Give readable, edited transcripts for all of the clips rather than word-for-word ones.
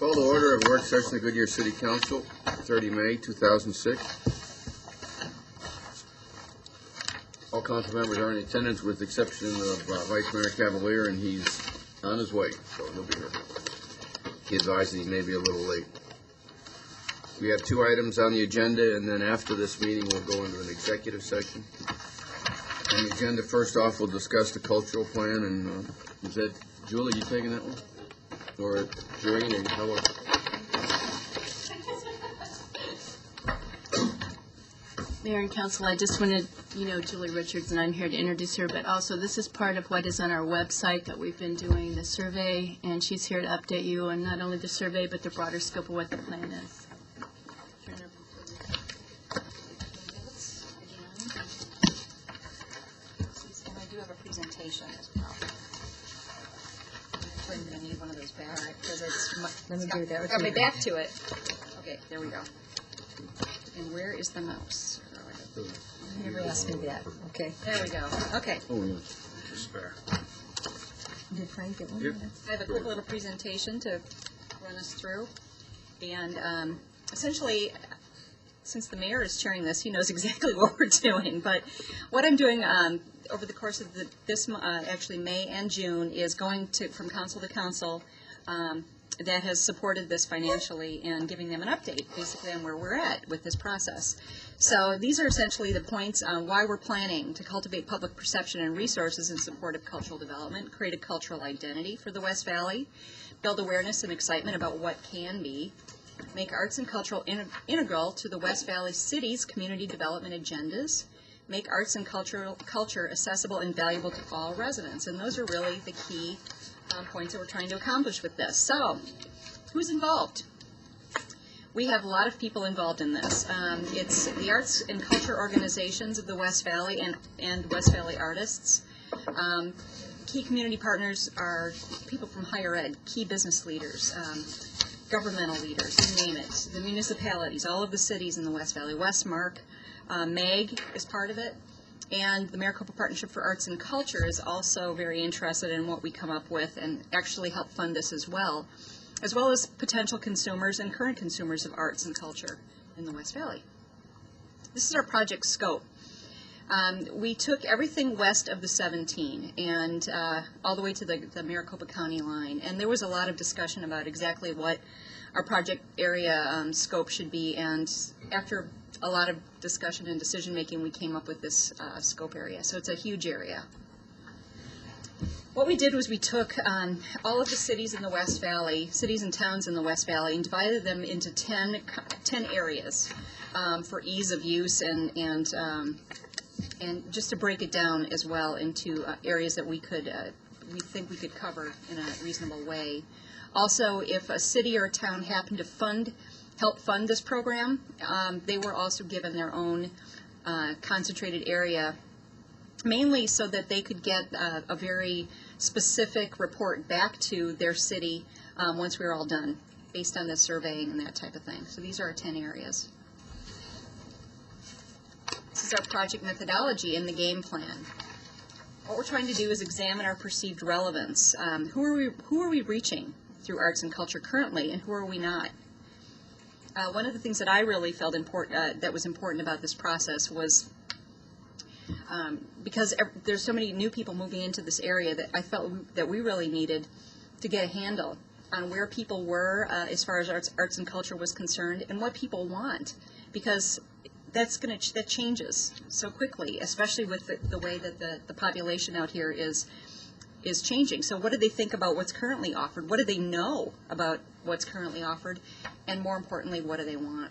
Call to order of work session of Goodyear City Council, 30 May 2006. All council members are in attendance with the exception of Vice Mayor Cavalier, and he's on his way, so he'll be here. He advised that he may be a little late. We have two items on the agenda, and then after this meeting we'll go into an executive session. On the agenda, first off, we'll discuss the cultural plan, and is that, Julie, you taking that one? Or Jerry, or how? Mayor and Council, I just wanted, Julie Richards, and I'm here to introduce her, but also this is part of what is on our website that we've been doing, the survey, and she's here to update you on not only the survey, but the broader scope of what the plan is. And I do have a presentation as well. I'm going to need one of those back because it's Let me do that. got my back to it. Okay, there we go. And where is the mouse? Never asked me that. Okay. There we go. Okay. Oh, yes. Spare. Did Frank get one? Yep. I have a quick little presentation to run us through. And essentially, since the mayor is chairing this, he knows exactly what we're doing. But what I'm doing over the course of actually May and June is going from council to council that has supported this financially and giving them an update basically on where we're at with this process. So these are essentially the points on why we're planning to cultivate public perception and resources in support of cultural development, create a cultural identity for the West Valley, build awareness and excitement about what can be, make arts and cultural integral to the West Valley City's community development agendas, make arts and culture accessible and valuable to all residents. And those are really the key points that we're trying to accomplish with this. So, who's involved? We have a lot of people involved in this. It's the arts and culture organizations of the West Valley and West Valley artists. Key community partners are people from higher ed, key business leaders, governmental leaders, you name it, the municipalities, all of the cities in the West Valley. Westmark, MEG is part of it. And the Maricopa Partnership for Arts and Culture is also very interested in what we come up with and actually help fund this as well as potential consumers and current consumers of arts and culture in the West Valley. This is our project scope. We took everything west of the 17 and all the way to the Maricopa County line, and there was a lot of discussion about exactly what our project area scope should be, and after a lot of discussion and decision making, we came up with this scope area. So it's a huge area. What we did was we took all of the cities in the West Valley, cities and towns in the West Valley, and divided them into 10 areas for ease of use and just to break it down as well into areas that we think we could cover in a reasonable way. Also, if a city or a town happened to help fund this program, they were also given their own concentrated area, mainly so that they could get a very specific report back to their city once we were all done, based on the surveying and that type of thing. So these are our 10 areas. This is our project methodology and the game plan. What we're trying to do is examine our perceived relevance. Who are we reaching through arts and culture currently, and who are we not? One of the things that I really felt that was important about this process was because there's so many new people moving into this area that I felt that we really needed to get a handle on where people were as far as arts and culture was concerned and what people want, because that changes so quickly, especially with the way that the population out here is changing. So what do they think about what's currently offered? What do they know about what's currently offered? And more importantly, what do they want?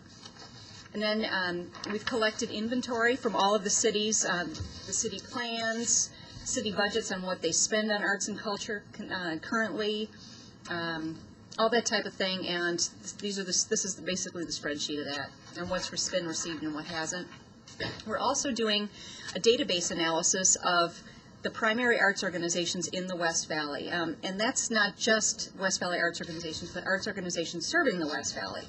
And then we've collected inventory from all of the cities, the city plans, city budgets on what they spend on arts and culture currently, all that type of thing. And this is basically the spreadsheet of that, and what's been received and what hasn't. We're also doing a database analysis of the primary arts organizations in the West Valley. And that's not just West Valley arts organizations, but arts organizations serving the West Valley.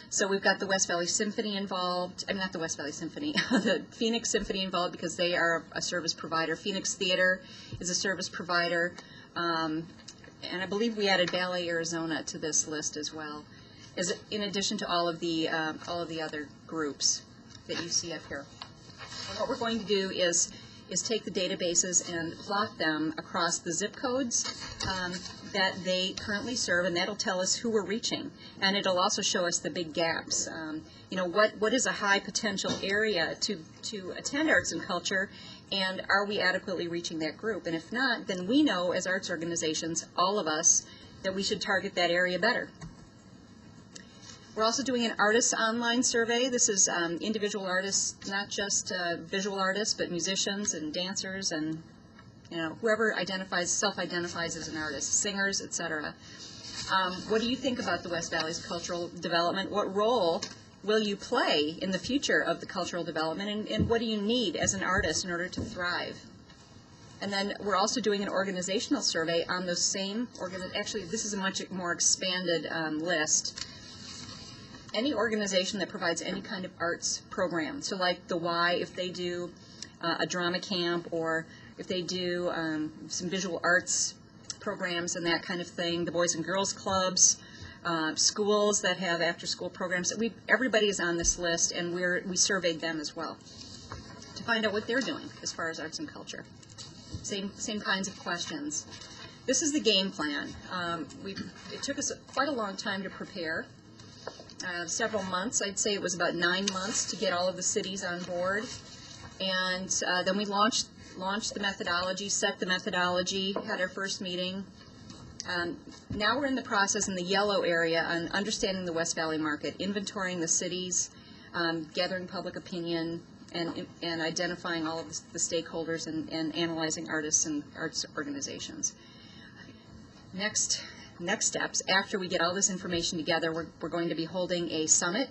So we've got the West Valley Symphony involved, not the West Valley Symphony, the Phoenix Symphony involved because they are a service provider. Phoenix Theater is a service provider. And I believe we added Ballet Arizona to this list as well. as in addition to all of the other groups that you see up here. And what we're going to do is take the databases and plot them across the zip codes that they currently serve, and that'll tell us who we're reaching. And it'll also show us the big gaps. What is a high potential area to attend arts and culture, and are we adequately reaching that group? And if not, then we know as arts organizations, all of us, that we should target that area better. We're also doing an artists online survey. This is individual artists, not just visual artists, but musicians and dancers and whoever self-identifies as an artist, singers, etc. What do you think about the West Valley's cultural development? What role will you play in the future of the cultural development, and what do you need as an artist in order to thrive? And then we're also doing an organizational survey on those same actually, this is a much more expanded list. Any organization that provides any kind of arts program, so like the Y, if they do a drama camp, or if they do some visual arts programs and that kind of thing, the Boys and Girls Clubs, schools that have after-school programs, everybody is on this list, and we surveyed them as well to find out what they're doing as far as arts and culture. Same kinds of questions. This is the game plan. It took us quite a long time to prepare. Several months. I'd say it was about 9 months to get all of the cities on board, and then we launched the methodology, set the methodology, had our first meeting. Now we're in the process in the yellow area on understanding the West Valley market, inventorying the cities, gathering public opinion, and identifying all of the stakeholders and analyzing artists and arts organizations. Next steps, after we get all this information together, we're going to be holding a summit,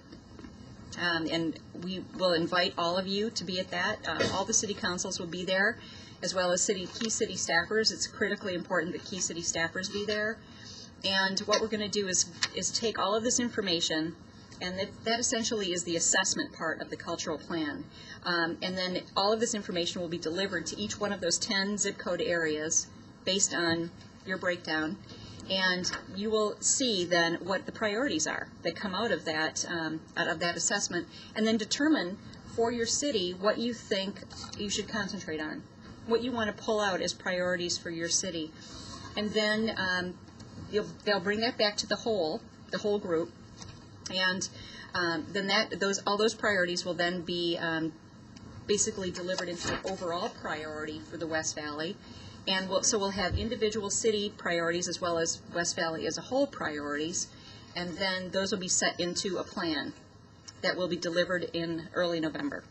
and we will invite all of you to be at that. All the city councils will be there, as well as key city staffers. It's critically important that key city staffers be there. And what we're going to do is take all of this information, and that essentially is the assessment part of the cultural plan. And then all of this information will be delivered to each one of those 10 zip code areas based on your breakdown. And you will see then what the priorities are that come out of that assessment, and then determine for your city what you think you should concentrate on, what you want to pull out as priorities for your city. And then they'll bring that back to the whole group, and then all those priorities will then be basically delivered into an overall priority for the West Valley. And so we'll have individual city priorities as well as West Valley as a whole priorities, and then those will be set into a plan that will be delivered in early November.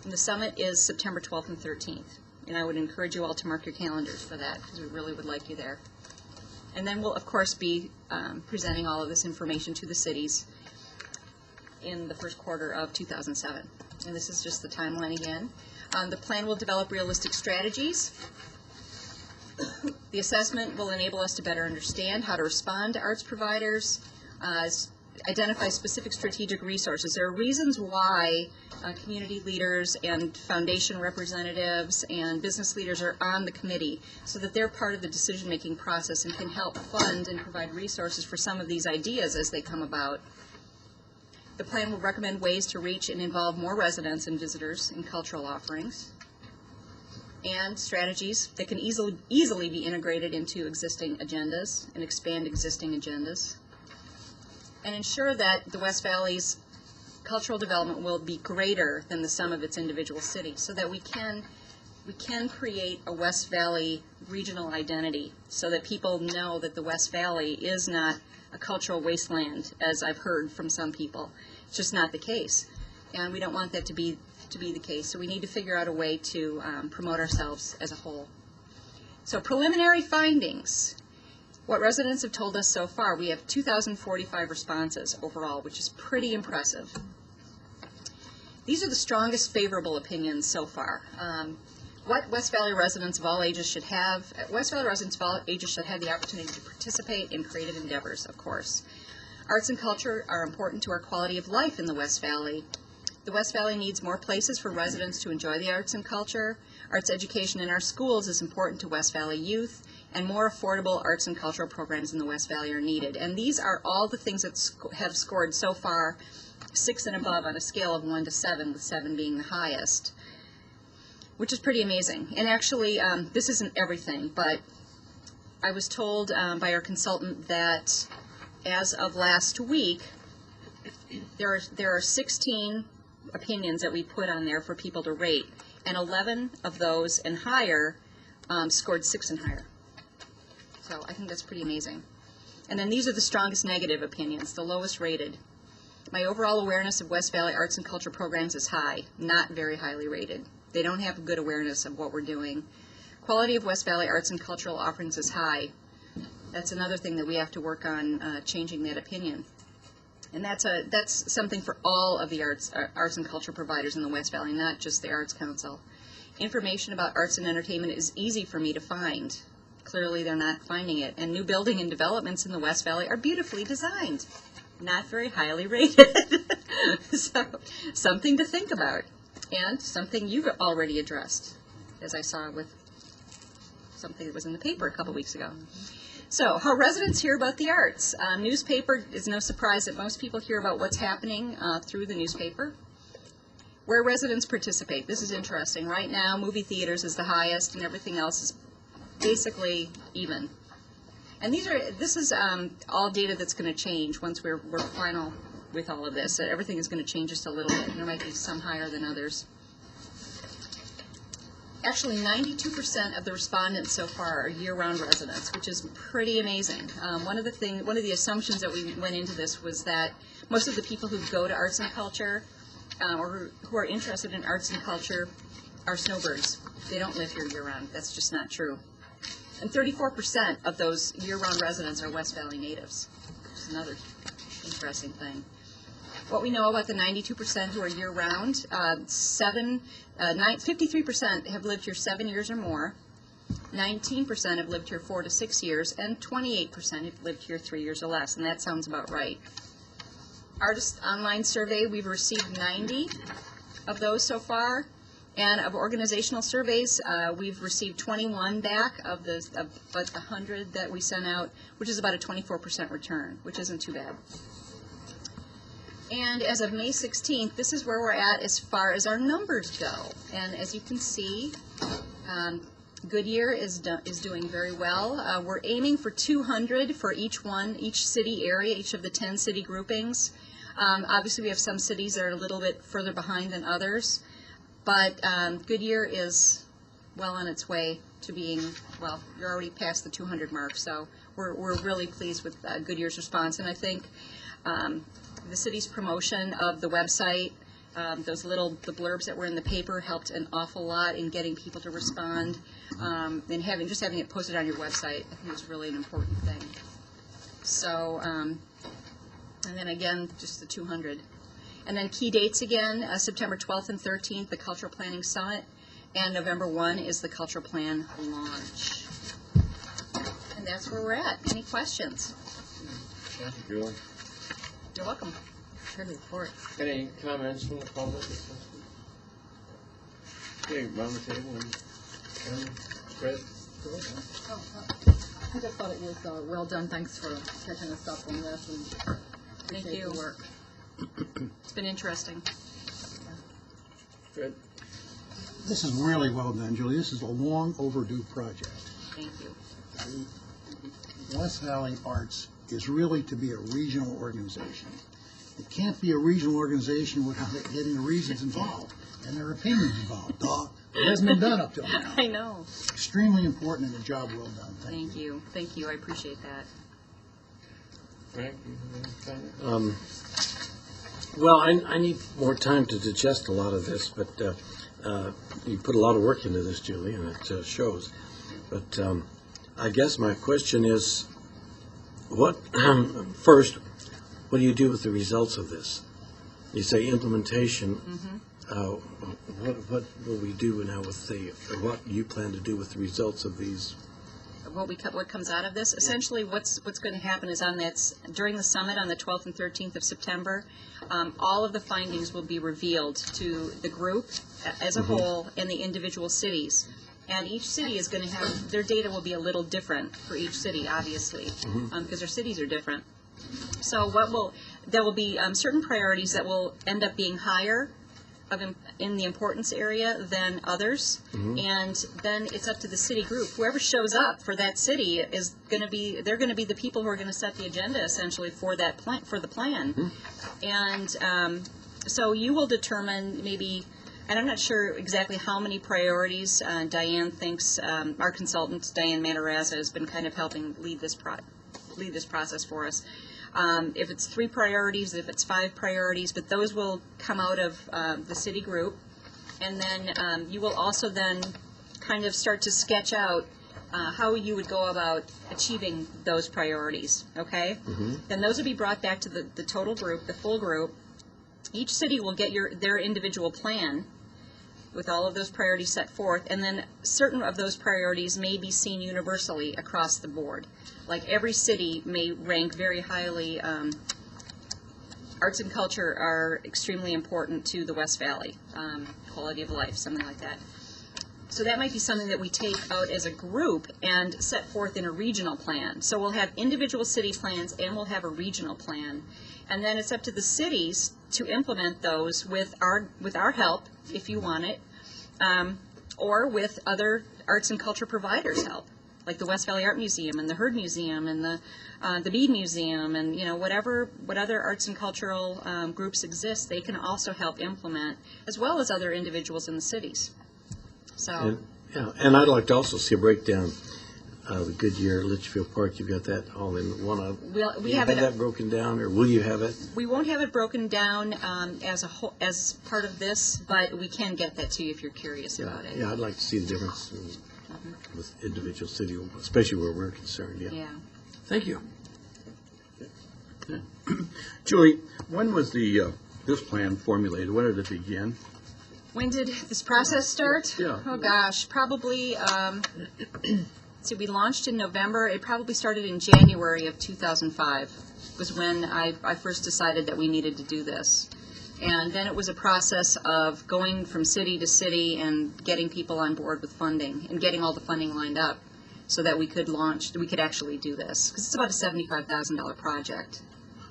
And the summit is September 12th and 13th, and I would encourage you all to mark your calendars for that, because we really would like you there. And then we'll, of course, be presenting all of this information to the cities in the first quarter of 2007. And this is just the timeline again. The plan will develop realistic strategies. The assessment will enable us to better understand how to respond to arts providers, identify specific strategic resources. There are reasons why community leaders and foundation representatives and business leaders are on the committee, so that they're part of the decision-making process and can help fund and provide resources for some of these ideas as they come about. The plan will recommend ways to reach and involve more residents and visitors in cultural offerings, and strategies that can easily be integrated into existing agendas and expand existing agendas, and ensure that the West Valley's cultural development will be greater than the sum of its individual cities, so that we can create a West Valley regional identity, so that people know that the West Valley is not a cultural wasteland, as I've heard from some people. It's just not the case, and we don't want that to be the case. So we need to figure out a way to promote ourselves as a whole. So preliminary findings. What residents have told us so far, we have 2,045 responses overall, which is pretty impressive. These are the strongest favorable opinions so far. What West Valley residents of all ages should have, West Valley residents of all ages should have the opportunity to participate in creative endeavors, of course. Arts and culture are important to our quality of life in the West Valley. The West Valley needs more places for residents to enjoy the arts and culture. Arts education in our schools is important to West Valley youth, and more affordable arts and cultural programs in the West Valley are needed. And these are all the things that have scored so far 6 and above on a scale of 1 to 7, with 7 being the highest, which is pretty amazing. And actually, this isn't everything, but I was told by our consultant that as of last week, there are 16 opinions that we put on there for people to rate, and 11 of those and higher scored 6 and higher. So I think that's pretty amazing. And then these are the strongest negative opinions, the lowest rated. My overall awareness of West Valley arts and culture programs is high, not very highly rated. They don't have a good awareness of what we're doing. Quality of West Valley arts and cultural offerings is high. That's another thing that we have to work on, changing that opinion. And that's something for all of the arts and culture providers in the West Valley, not just the Arts Council. Information about arts and entertainment is easy for me to find. Clearly, they're not finding it. And new building and developments in the West Valley are beautifully designed, not very highly rated. So, something to think about, and something you've already addressed, as I saw with something that was in the paper a couple weeks ago. So, how residents hear about the arts. Newspaper is no surprise that most people hear about what's happening through the newspaper. Where residents participate. This is interesting. Right now, movie theaters is the highest, and everything else is basically even. And this is all data that's going to change once we're final with all of this. So everything is going to change just a little bit. There might be some higher than others. Actually, 92% of the respondents so far are year-round residents, which is pretty amazing. One of the assumptions that we went into this was that most of the people who go to arts and culture or who are interested in arts and culture are snowbirds. They don't live here year-round. That's just not true. And 34% of those year-round residents are West Valley natives, which is another interesting thing. What we know about the 92% who are year-round, 53% have lived here 7 years or more, 19% have lived here 4 to 6 years, and 28% have lived here 3 years or less, and that sounds about right. Artist online survey, we've received 90 of those so far, and of organizational surveys, we've received 21 back of the 100 that we sent out, which is about a 24% return, which isn't too bad. And as of May 16th, this is where we're at as far as our numbers go. And as you can see, Goodyear is doing very well. We're aiming for 200 for each city area, each of the 10 city groupings. Obviously, we have some cities that are a little bit further behind than others, but Goodyear is well on its way to being, well, you're already past the 200 mark, so we're really pleased with Goodyear's response. And I think the city's promotion of the website, the blurbs that were in the paper helped an awful lot in getting people to respond, and having it posted on your website, I think is really an important thing. So, and then again, just the 200. And then key dates again, September 12th and 13th, the Cultural Planning Summit, and November 1 is the Cultural Plan launch. And that's where we're at. Any questions? Thank you, Julie. You're welcome. Good report. Any comments from the public? Okay, around the table. Fred? I just thought it was well done. Thanks for catching us up on this. And Thank appreciate you. the work. It's been interesting. Fred? This is really well done, Julie. This is a long overdue project. Thank you. West Valley Arts is really to be a regional organization. It can't be a regional organization without getting the regions involved and their opinions involved. It hasn't been done up till now. I know. Extremely important and a job well done. Thank you. Thank you. I appreciate that. Frank, you have any comment? Well, I need more time to digest a lot of this, but you put a lot of work into this, Julie, and it shows. But I guess my question is, first, what do you do with the results of this? You say implementation. What will we do now with what you plan to do with the results of these? What comes out of this? Essentially, what's going to happen is during the summit on the 12th and 13th of September, all of the findings will be revealed to the group as a whole and the individual cities. And each city is going to have, their data will be a little different for each city, obviously, because their cities are different. So there will be certain priorities that will end up being higher in the importance area than others, and then it's up to the city group. Whoever shows up for that city is going to be, they're going to be the people who are going to set the agenda essentially for that plan, for the plan. And so you will determine maybe, and I'm not sure exactly how many priorities Diane thinks, our consultant, Diane Matarazza, has been kind of helping lead this process for us. If it's 3 priorities, if it's 5 priorities, but those will come out of the city group. And then you will also then kind of start to sketch out how you would go about achieving those priorities, okay? Then those will be brought back to the total group, the full group. Each city will get their individual plan with all of those priorities set forth, and then certain of those priorities may be seen universally across the board. Like every city may rank very highly, arts and culture are extremely important to the West Valley, quality of life, something like that. So that might be something that we take out as a group and set forth in a regional plan. So we'll have individual city plans and we'll have a regional plan. And then it's up to the cities to implement those with our help, if you want it, or with other arts and culture providers' help, like the West Valley Art Museum and the Heard Museum and the Bead Museum, and what other arts and cultural groups exist, they can also help implement, as well as other individuals in the cities. So. And I'd like to also see a breakdown of the Goodyear, Litchfield Park. You've got that all in one. We have that broken down, or will you have it? We won't have it broken down as part of this, but we can get that to you if you're curious about it. Yeah, I'd like to see the difference with individual city, especially where we're concerned. Yeah. Thank you. Julie, when was this plan formulated? When did it begin? When did this process start? Yeah. Oh, gosh, probably, so we launched in November. It probably started in January of 2005 was when I first decided that we needed to do this. And then it was a process of going from city to city and getting people on board with funding and getting all the funding lined up so that we could actually do this. Because it's about a $75,000 project.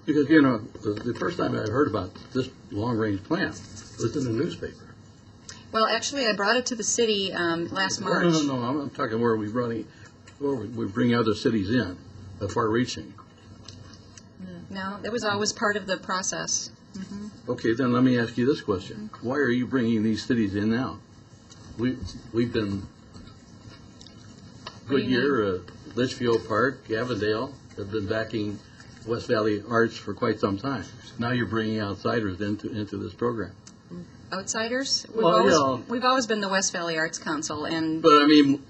Because, the first time I heard about this long-range plan was in the newspaper. Well, actually, I brought it to the city last March. No, I'm talking where we bring other cities in, far-reaching. No, that was always part of the process. Okay, then let me ask you this question. Why are you bringing these cities in now? We've been, Goodyear, Litchfield Park, Avondale have been backing West Valley Arts for quite some time. Now you're bringing outsiders into this program. Outsiders? Well, We've always been the West Valley Arts Council, and But I mean,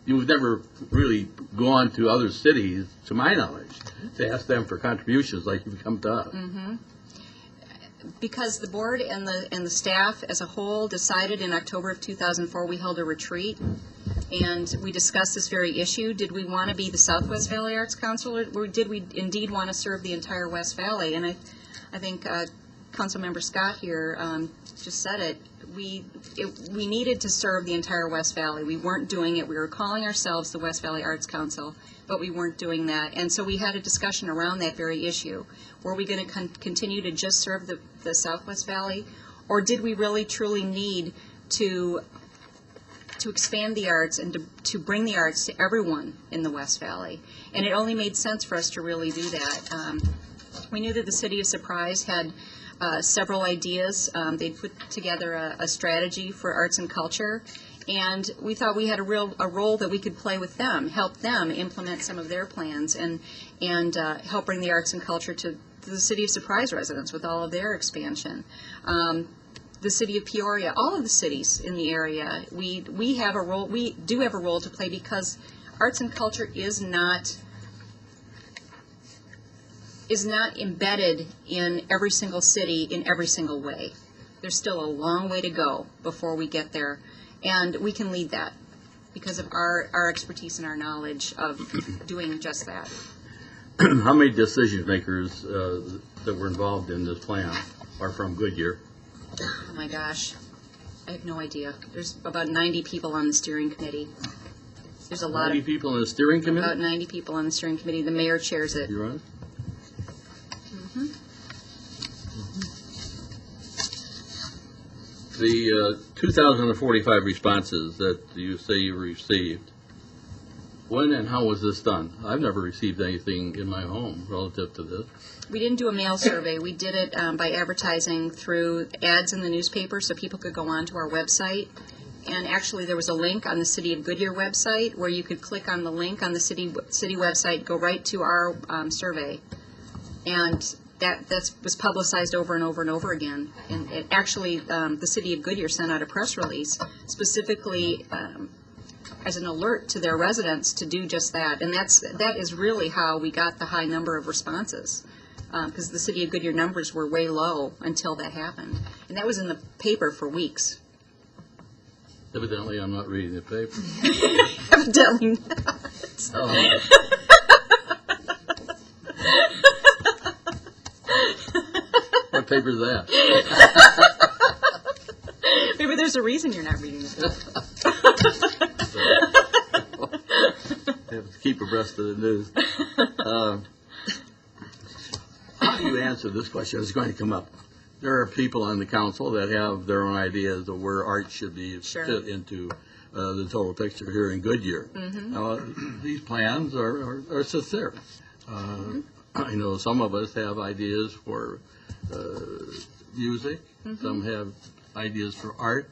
you've never really gone to other cities, to my knowledge, to ask them for contributions like you've come to us. because the board and the staff as a whole decided in October of 2004, we held a retreat, and we discussed this very issue. Did we want to be the Southwest Valley Arts Council, or did we indeed want to serve the entire West Valley? And I think Councilmember Scott here just said it. We needed to serve the entire West Valley. We weren't doing it. We were calling ourselves the West Valley Arts Council, but we weren't doing that. And so we had a discussion around that very issue. Were we going to continue to just serve the Southwest Valley, or did we really truly need to expand the arts and to bring the arts to everyone in the West Valley? And it only made sense for us to really do that. We knew that the City of Surprise had several ideas. They'd put together a strategy for arts and culture, and we thought we had a role that we could play with them, help them implement some of their plans, and help bring the arts and culture to the City of Surprise residents with all of their expansion. The City of Peoria, all of the cities in the area, we have a role. We do have a role to play because arts and culture is not embedded in every single city in every single way. There's still a long way to go before we get there, and we can lead that because of our expertise and our knowledge of doing just that. How many decision makers that were involved in this plan are from Goodyear? Oh my gosh, I have no idea. There's about 90 people on the steering committee. There's a lot 90 of, people in the steering committee? about 90 people on the steering committee. The mayor chairs it. You run it? The 2,045 responses that you say you received, when and how was this done? I've never received anything in my home relative to this. We didn't do a mail survey. We did it by advertising through ads in the newspaper so people could go onto our website. And actually, there was a link on the City of Goodyear website where you could click on the link on the city website, go right to our survey. And that was publicized over and over and over again. And it actually, the City of Goodyear sent out a press release specifically as an alert to their residents to do just that. And that is really how we got the high number of responses, because the City of Goodyear numbers were way low until that happened. And that was in the paper for weeks. Evidently, I'm not reading the paper. Evidently not. What paper's that? Maybe there's a reason you're not reading the paper. I have to keep abreast of the news. How do you answer this question? It's going to come up. There are people on the council that have their own ideas of where art should be Sure. fit into the total picture here in Goodyear. These plans are sincere. I know some of us have ideas for music, some have ideas for art,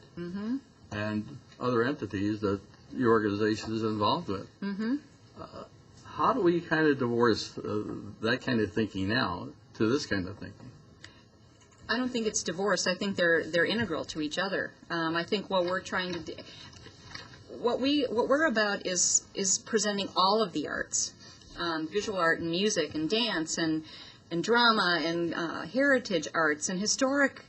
and other entities that your organization is involved with. How do we kind of divorce that kind of thinking now to this kind of thinking? I don't think it's divorced. I think they're integral to each other. I think what we're trying to do, what we're about is presenting all of the arts, visual art and music and dance and drama and heritage arts and historic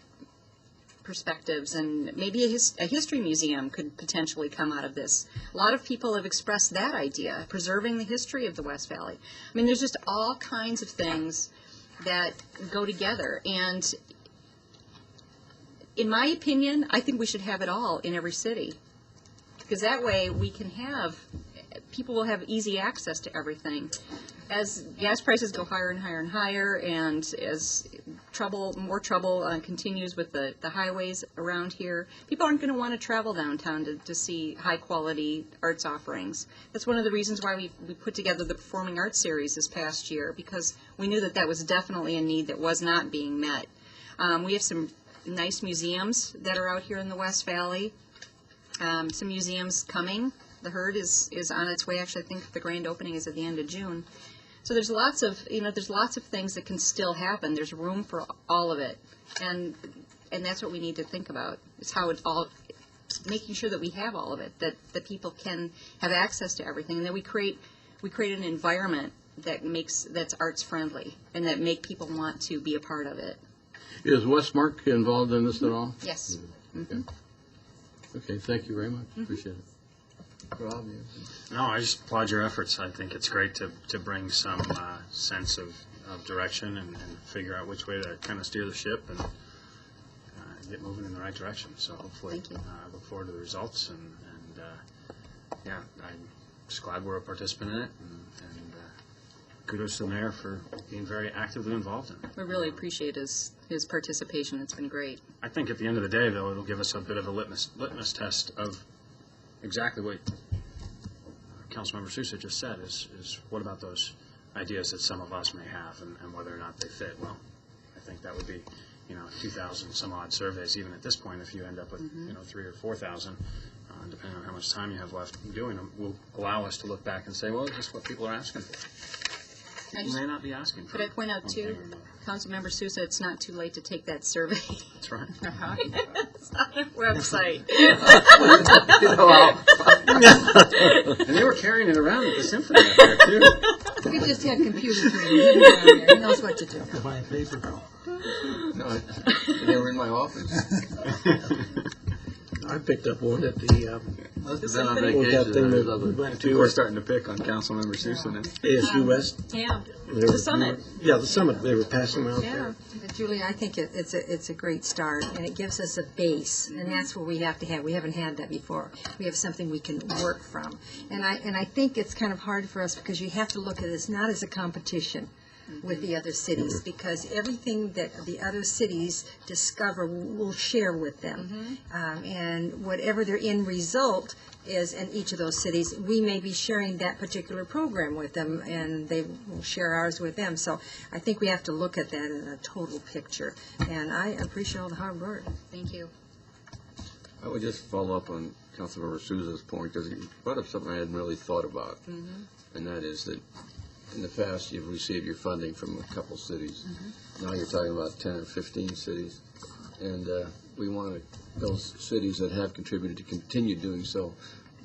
perspectives, and maybe a history museum could potentially come out of this. A lot of people have expressed that idea, preserving the history of the West Valley. I mean, there's just all kinds of things that go together, and in my opinion, I think we should have it all in every city, because that way we can have, people will have easy access to everything. As gas prices go higher and higher and higher, and as more trouble continues with the highways around here, people aren't going to want to travel downtown to see high-quality arts offerings. That's one of the reasons why we put together the Performing Arts Series this past year, because we knew that was definitely a need that was not being met. We have some nice museums that are out here in the West Valley. Some museums coming. The Herd is on its way. Actually, I think the grand opening is at the end of June. So there's lots of things that can still happen. There's room for all of it, and that's what we need to think about. Is how it all, making sure that we have all of it, that people can have access to everything, and that we create an environment that's arts friendly and that make people want to be a part of it. Is Westmark involved in this at all? Yes. Okay, thank you very much. Appreciate it. Rob, No, I just applaud your efforts. I think it's great to bring some sense of direction and figure out which way to kind of steer the ship and get moving in the right direction. So hopefully, Thank you. I look forward to the results and yeah, I'm just glad we're a participant in it and kudos to the mayor for being very actively involved in it. We really appreciate his participation. It's been great. I think at the end of the day, though, it'll give us a bit of a litmus test of exactly what Councilmember Sousa just said, is what about those ideas that some of us may have and whether or not they fit. Well, I think that would be, 2,000 some odd surveys, even at this point, if you end up with, 3,000 or 4,000, depending on how much time you have left doing them, will allow us to look back and say, well, this is what people are asking for. You may not be asking for Could I point out, one too, thing or another. Councilmember Sousa, it's not too late to take that survey. That's right. It's on our website. And they were carrying it around at the symphony up there, too. We just had computers hidden down there. He knows what to do. Buy a paper bill. No, they were in my office. I picked up one at the Must Is have been on somebody- Well, that vacation. thing There's that we other- went People are to, starting to pick on Councilmember Sousa now. ASU West. Yeah, They were- the summit. Yeah, the summit, they were passing them out Yeah. there. Julie, I think it's a great start, and it gives us a base, and that's what we have to have. We haven't had that before. We have something we can work from. And I think it's kind of hard for us because you have to look at this not as a competition with the other cities, because everything that the other cities discover, we'll share with them. And whatever their end result is in each of those cities, we may be sharing that particular program with them, and they will share ours with them. So I think we have to look at that in a total picture. And I appreciate all the hard work. Thank you. I would just follow up on Councilmember Souza's point, because he brought up something I hadn't really thought about, and that is that in the past, you've received your funding from a couple cities. Now you're talking about 10 or 15 cities, and we want those cities that have contributed to continue doing so.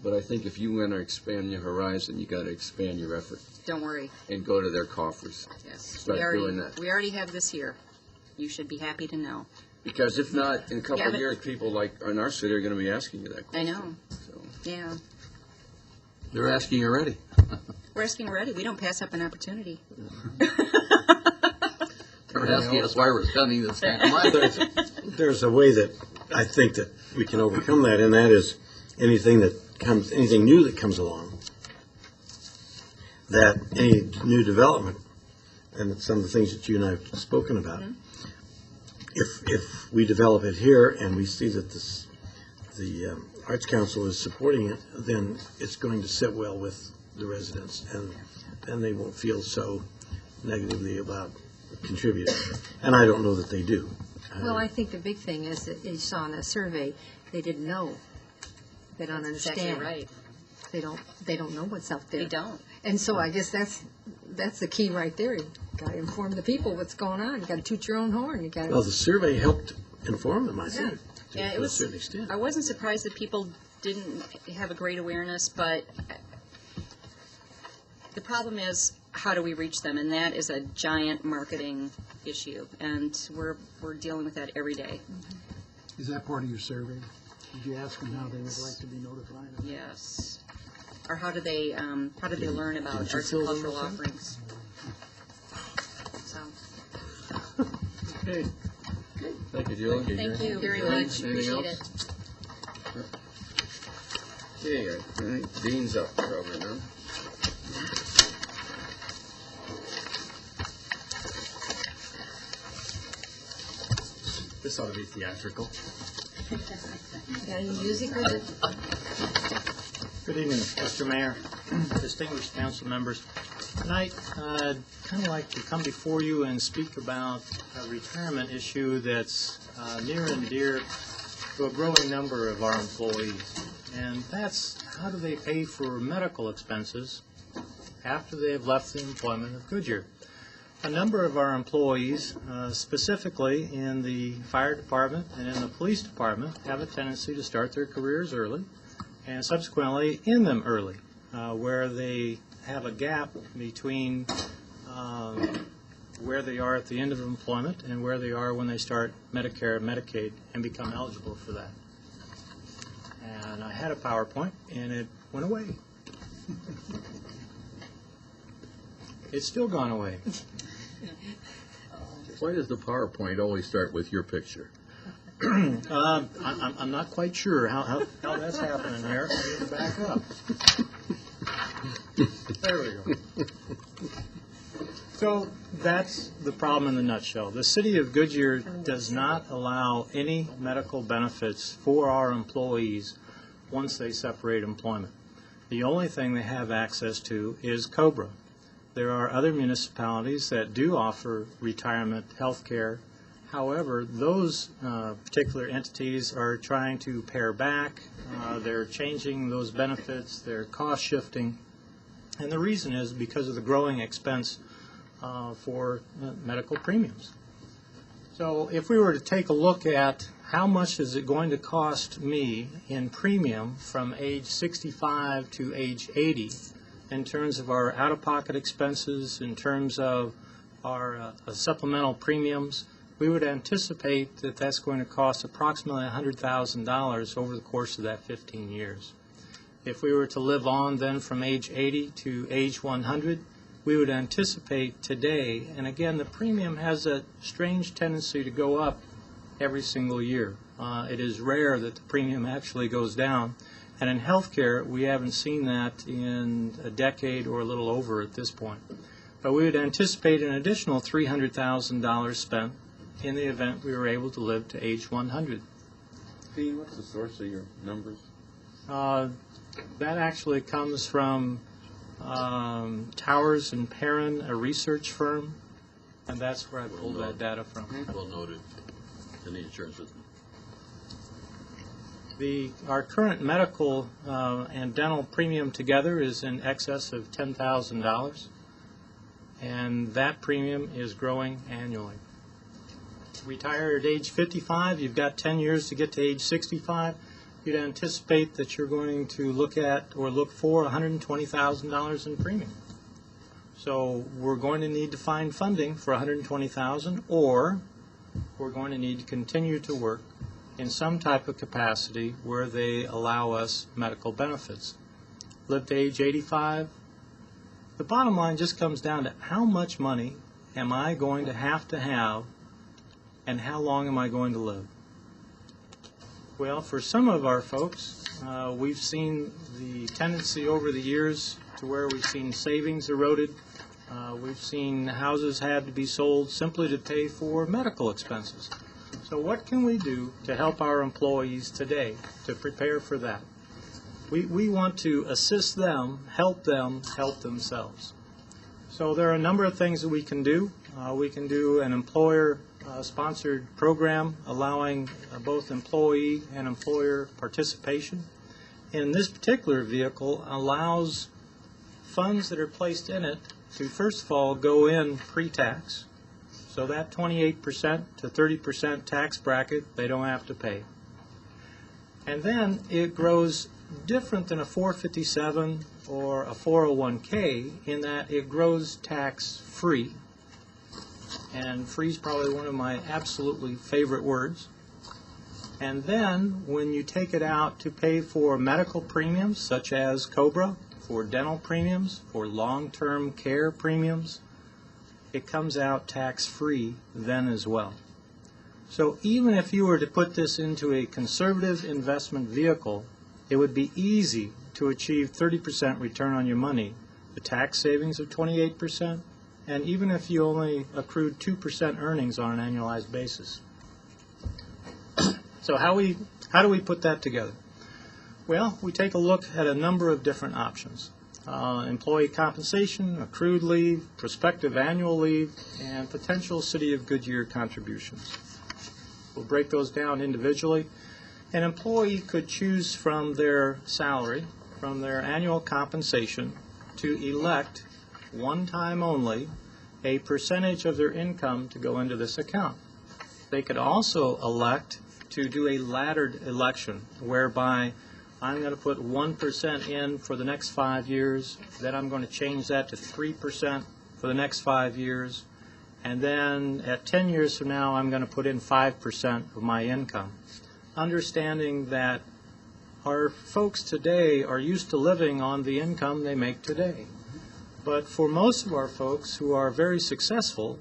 But I think if you want to expand your horizon, you got to expand your effort Don't worry. and go to their coffers. Yes. Start doing that. We already have this year. You should be happy to know. Because if not, in a couple Yeah, of but- years, people like in our city are going to be asking you that I question. know. So, Yeah. They're asking already. We're asking already. We don't pass up an opportunity. They're asking us why we're spending this kind of money. There's a way that I think that we can overcome that, and that is anything new that comes along, that any new development, and some of the things that you and I have spoken about, if we develop it here and we see that the Arts Council is supporting it, then it's going to sit well with the residents, and then they won't feel so negatively about contributing. And I don't know that they do. Well, I think the big thing is that you saw in a survey, they didn't know. They don't understand. Exactly right. They don't know what's out there. They don't. And so I guess that's the key right there. You got to inform the people what's going on. You got to toot your own horn. You got Well, to. the survey helped inform them, I think, Yeah, to it a was. certain extent. I wasn't surprised that people didn't have a great awareness, but the problem is, how do we reach them? And that is a giant marketing issue, and we're dealing with that every day. Is that part of your survey? Did you ask them how they would like to be notified? Yes. Or how do they learn about Didn't you arts fill and those cultural in? offerings? So, okay. Thank you, Julie. thank you very Anything much. else? Appreciate it. Okay, I think Dean's up probably now. This ought to be theatrical. Got any music with it? Good evening, Mr. Mayor, distinguished council members. Tonight, I'd kind of like to come before you and speak about a retirement issue that's near and dear to a growing number of our employees. And that's, how do they pay for medical expenses after they have left the employment of Goodyear? A number of our employees, specifically in the fire department and in the police department, have a tendency to start their careers early and subsequently end them early, where they have a gap between where they are at the end of employment and where they are when they start Medicare and Medicaid and become eligible for that. And I had a PowerPoint, and it went away. It's still gone away. Why does the PowerPoint always start with your picture? I'm not quite sure how that's happening there. I need to back up. There we go. So that's the problem in a nutshell. The city of Goodyear does not allow any medical benefits for our employees once they separate employment. The only thing they have access to is COBRA. There are other municipalities that do offer retirement health care. However, those particular entities are trying to pare back. They're changing those benefits. They're cost shifting. And the reason is because of the growing expense for medical premiums. So if we were to take a look at how much is it going to cost me in premium from age 65 to age 80 in terms of our out-of-pocket expenses, in terms of our supplemental premiums, we would anticipate that that's going to cost approximately $100,000 over the course of that 15 years. If we were to live on then from age 80 to age 100, we would anticipate today, and again, the premium has a strange tendency to go up every single year. It is rare that the premium actually goes down, and in healthcare, we haven't seen that in a decade or a little over at this point. But we would anticipate an additional $300,000 spent in the event we were able to live to age 100. Dean, what's the source of your numbers? That actually comes from Towers and Perrin, a research firm, and that's where I pulled that data from. Well noted in the insurance system. Our current medical and dental premium together is in excess of $10,000, and that premium is growing annually. Retire at age 55, you've got 10 years to get to age 65. You'd anticipate that you're going to look at or look for $120,000 in premium. So we're going to need to find funding for $120,000, or we're going to need to continue to work in some type of capacity where they allow us medical benefits. Live to age 85. The bottom line just comes down to how much money am I going to have and how long am I going to live? Well, for some of our folks, we've seen the tendency over the years to where we've seen savings eroded. We've seen houses had to be sold simply to pay for medical expenses. So what can we do to help our employees today to prepare for that? We want to assist them help themselves. So there are a number of things that we can do. We can do an employer-sponsored program allowing both employee and employer participation. And this particular vehicle allows funds that are placed in it to, first of all, go in pre-tax. So that 28% to 30% tax bracket, they don't have to pay. And then it grows different than a 457 or a 401k in that it grows tax-free. And free is probably one of my absolutely favorite words. And then when you take it out to pay for medical premiums, such as COBRA, for dental premiums, for long-term care premiums, it comes out tax-free then as well. So even if you were to put this into a conservative investment vehicle, it would be easy to achieve 30% return on your money, the tax savings of 28%, and even if you only accrued 2% earnings on an annualized basis. So how do we put that together? Well, we take a look at a number of different options. Employee compensation, accrued leave, prospective annual leave, and potential City of Goodyear contributions. We'll break those down individually. An employee could choose from their salary, from their annual compensation, to elect, one time only, a percentage of their income to go into this account. They could also elect to do a laddered election, whereby I'm going to put 1% in for the next 5 years, then I'm going to change that to 3% for the next 5 years, and then at 10 years from now, I'm going to put in 5% of my income. Understanding that our folks today are used to living on the income they make today. But for most of our folks who are very successful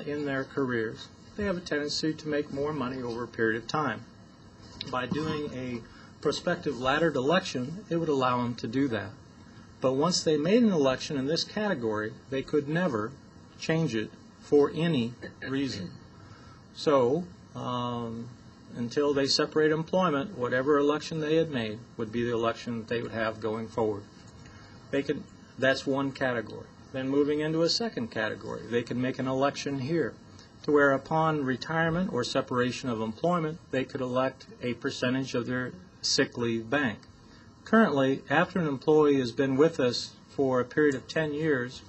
in their careers, they have a tendency to make more money over a period of time. By doing a prospective laddered election, it would allow them to do that. But once they made an election in this category, they could never change it for any reason. So, until they separate employment, whatever election they had made would be the election that they would have going forward. That's one category. Then moving into a second category, they can make an election here to where upon retirement or separation of employment, they could elect a percentage of their sick leave bank. Currently, after an employee has been with us for a period of 10 years,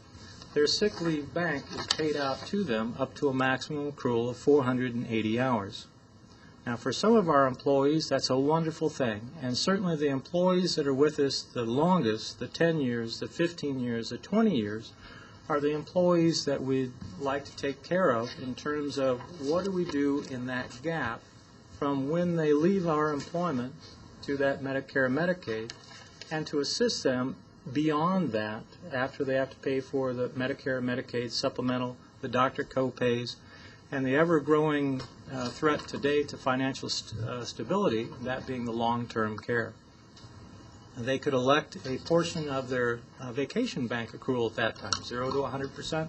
their sick leave bank is paid out to them up to a maximum accrual of 480 hours. Now, for some of our employees, that's a wonderful thing, and certainly the employees that are with us the longest, the 10 years, the 15 years, the 20 years, are the employees that we'd like to take care of in terms of what do we do in that gap from when they leave our employment to that Medicare, Medicaid, and to assist them beyond that, after they have to pay for the Medicare, Medicaid, supplemental, the doctor co-pays, and the ever-growing threat today to financial stability, that being the long-term care. They could elect a portion of their vacation bank accrual at that time, 0 to 100%,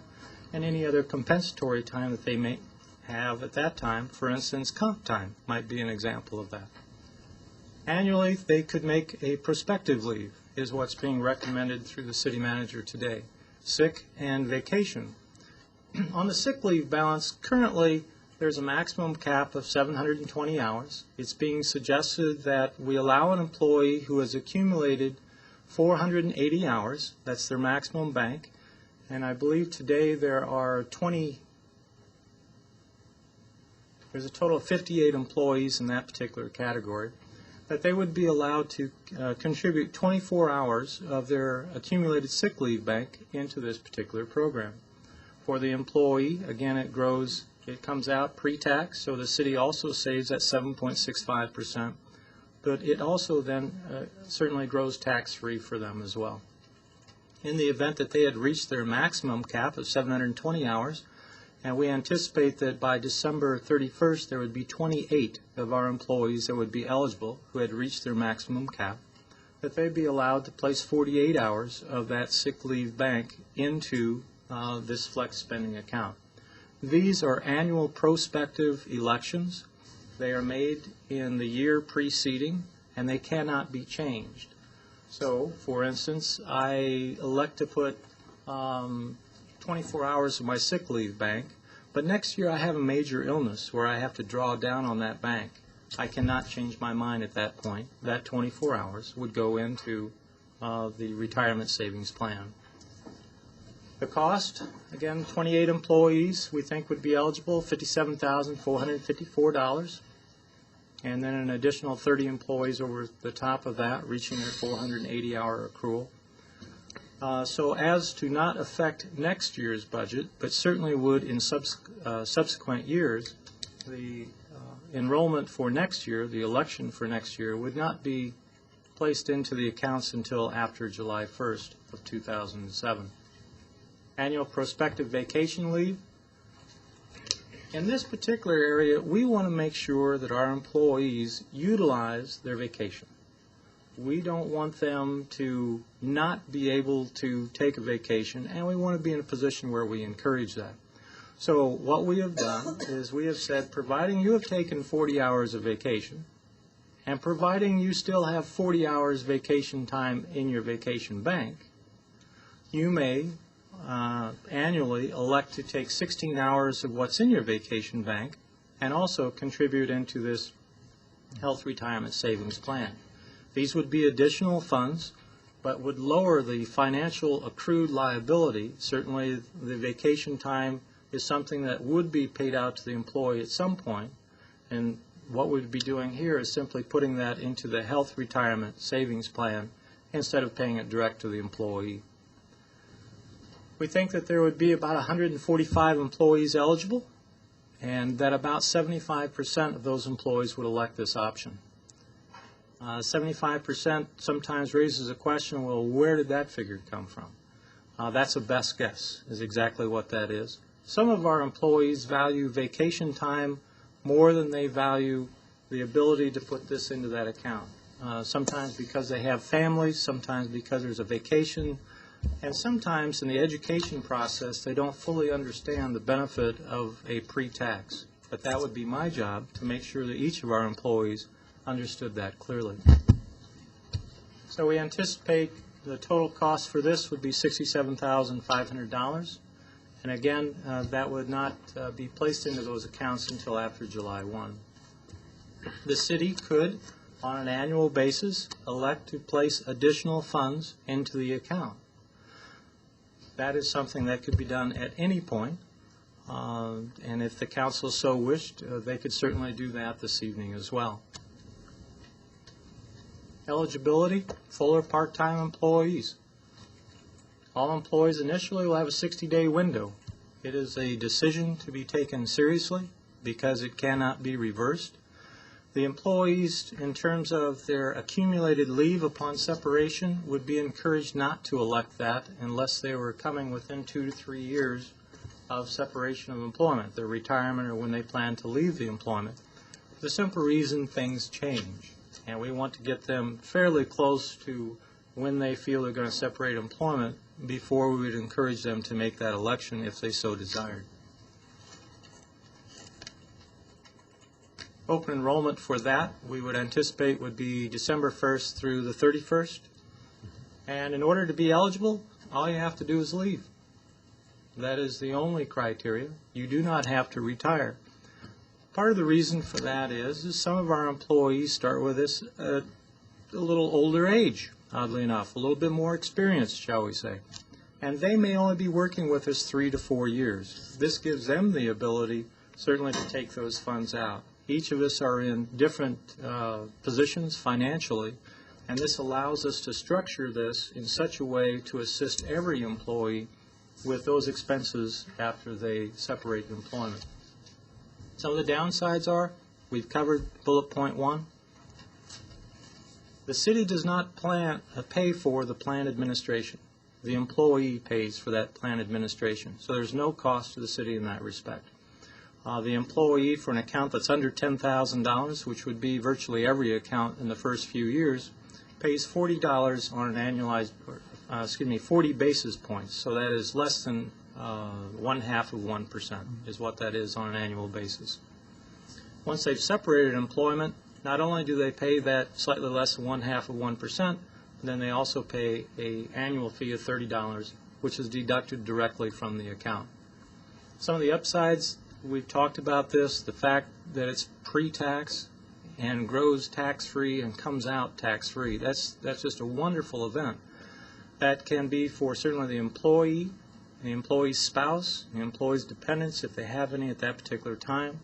and any other compensatory time that they may have at that time. For instance, comp time might be an example of that. Annually, they could make a prospective leave, is what's being recommended through the city manager today, sick and vacation. On the sick leave balance, currently there's a maximum cap of 720 hours. It's being suggested that we allow an employee who has accumulated 480 hours, that's their maximum bank, and I believe today there's a total of 58 employees in that particular category, that they would be allowed to contribute 24 hours of their accumulated sick leave bank into this particular program. For the employee, again, it comes out pre-tax, so the city also saves at 7.65%, but it also then certainly grows tax-free for them as well. In the event that they had reached their maximum cap of 720 hours, and we anticipate that by December 31st there would be 28 of our employees that would be eligible who had reached their maximum cap, that they'd be allowed to place 48 hours of that sick leave bank into this flex spending account. These are annual prospective elections. They are made in the year preceding, and they cannot be changed. So, for instance, I elect to put 24 hours of my sick leave bank, but next year I have a major illness where I have to draw down on that bank. I cannot change my mind at that point. That 24 hours would go into the retirement savings plan. The cost, again, 28 employees we think would be eligible, $57,454. And then an additional 30 employees over the top of that, reaching their 480-hour accrual. So as to not affect next year's budget, but certainly would in subsequent years, the enrollment for next year, the election for next year, would not be placed into the accounts until after July 1st of 2007. Annual prospective vacation leave. In this particular area, we want to make sure that our employees utilize their vacation. We don't want them to not be able to take a vacation, and we want to be in a position where we encourage that. So what we have done is we have said, providing you have taken 40 hours of vacation, and providing you still have 40 hours vacation time in your vacation bank, you may annually elect to take 16 hours of what's in your vacation bank and also contribute into this health retirement savings plan. These would be additional funds, but would lower the financial accrued liability. Certainly the vacation time is something that would be paid out to the employee at some point, and what we'd be doing here is simply putting that into the health retirement savings plan instead of paying it direct to the employee. We think that there would be about 145 employees eligible, and that about 75% of those employees would elect this option. 75% sometimes raises a question, well, where did that figure come from? That's a best guess, is exactly what that is. Some of our employees value vacation time more than they value the ability to put this into that account. Sometimes because they have families, sometimes because there's a vacation, and sometimes in the education process they don't fully understand the benefit of a pre-tax. But that would be my job, to make sure that each of our employees understood that clearly. So we anticipate the total cost for this would be $67,500. And again, that would not be placed into those accounts until after July 1. The city could, on an annual basis, elect to place additional funds into the account. That is something that could be done at any point, and if the council so wished, they could certainly do that this evening as well. Eligibility, full or part-time employees. All employees initially will have a 60-day window. It is a decision to be taken seriously because it cannot be reversed. The employees, in terms of their accumulated leave upon separation, would be encouraged not to elect that unless they were coming within 2 to 3 years of separation of employment, their retirement, or when they plan to leave the employment. For the simple reason things change, and we want to get them fairly close to when they feel they're going to separate employment before we would encourage them to make that election if they so desired. Open enrollment for that, we would anticipate, would be December 1st through the 31st. And in order to be eligible, all you have to do is leave. That is the only criteria. You do not have to retire. Part of the reason for that is some of our employees start with us at a little older age, oddly enough, a little bit more experienced, shall we say. And they may only be working with us 3 to 4 years. This gives them the ability, certainly, to take those funds out. Each of us are in different positions financially, and this allows us to structure this in such a way to assist every employee with those expenses after they separate employment. Some of the downsides are, we've covered bullet point 1. The city does not pay for the plan administration. The employee pays for that plan administration, so there's no cost to the city in that respect. The employee, for an account that's under $10,000, which would be virtually every account in the first few years, pays $40 on an annualized, 40 basis points. So that is less than 1/2 of 1% is what that is on an annual basis. Once they've separated employment, not only do they pay that slightly less than 1/2 of 1%, but then they also pay an annual fee of $30, which is deducted directly from the account. Some of the upsides, we've talked about this, the fact that it's pre-tax and grows tax-free and comes out tax-free. That's just a wonderful event. That can be for certainly the employee's spouse, the employee's dependents, if they have any at that particular time,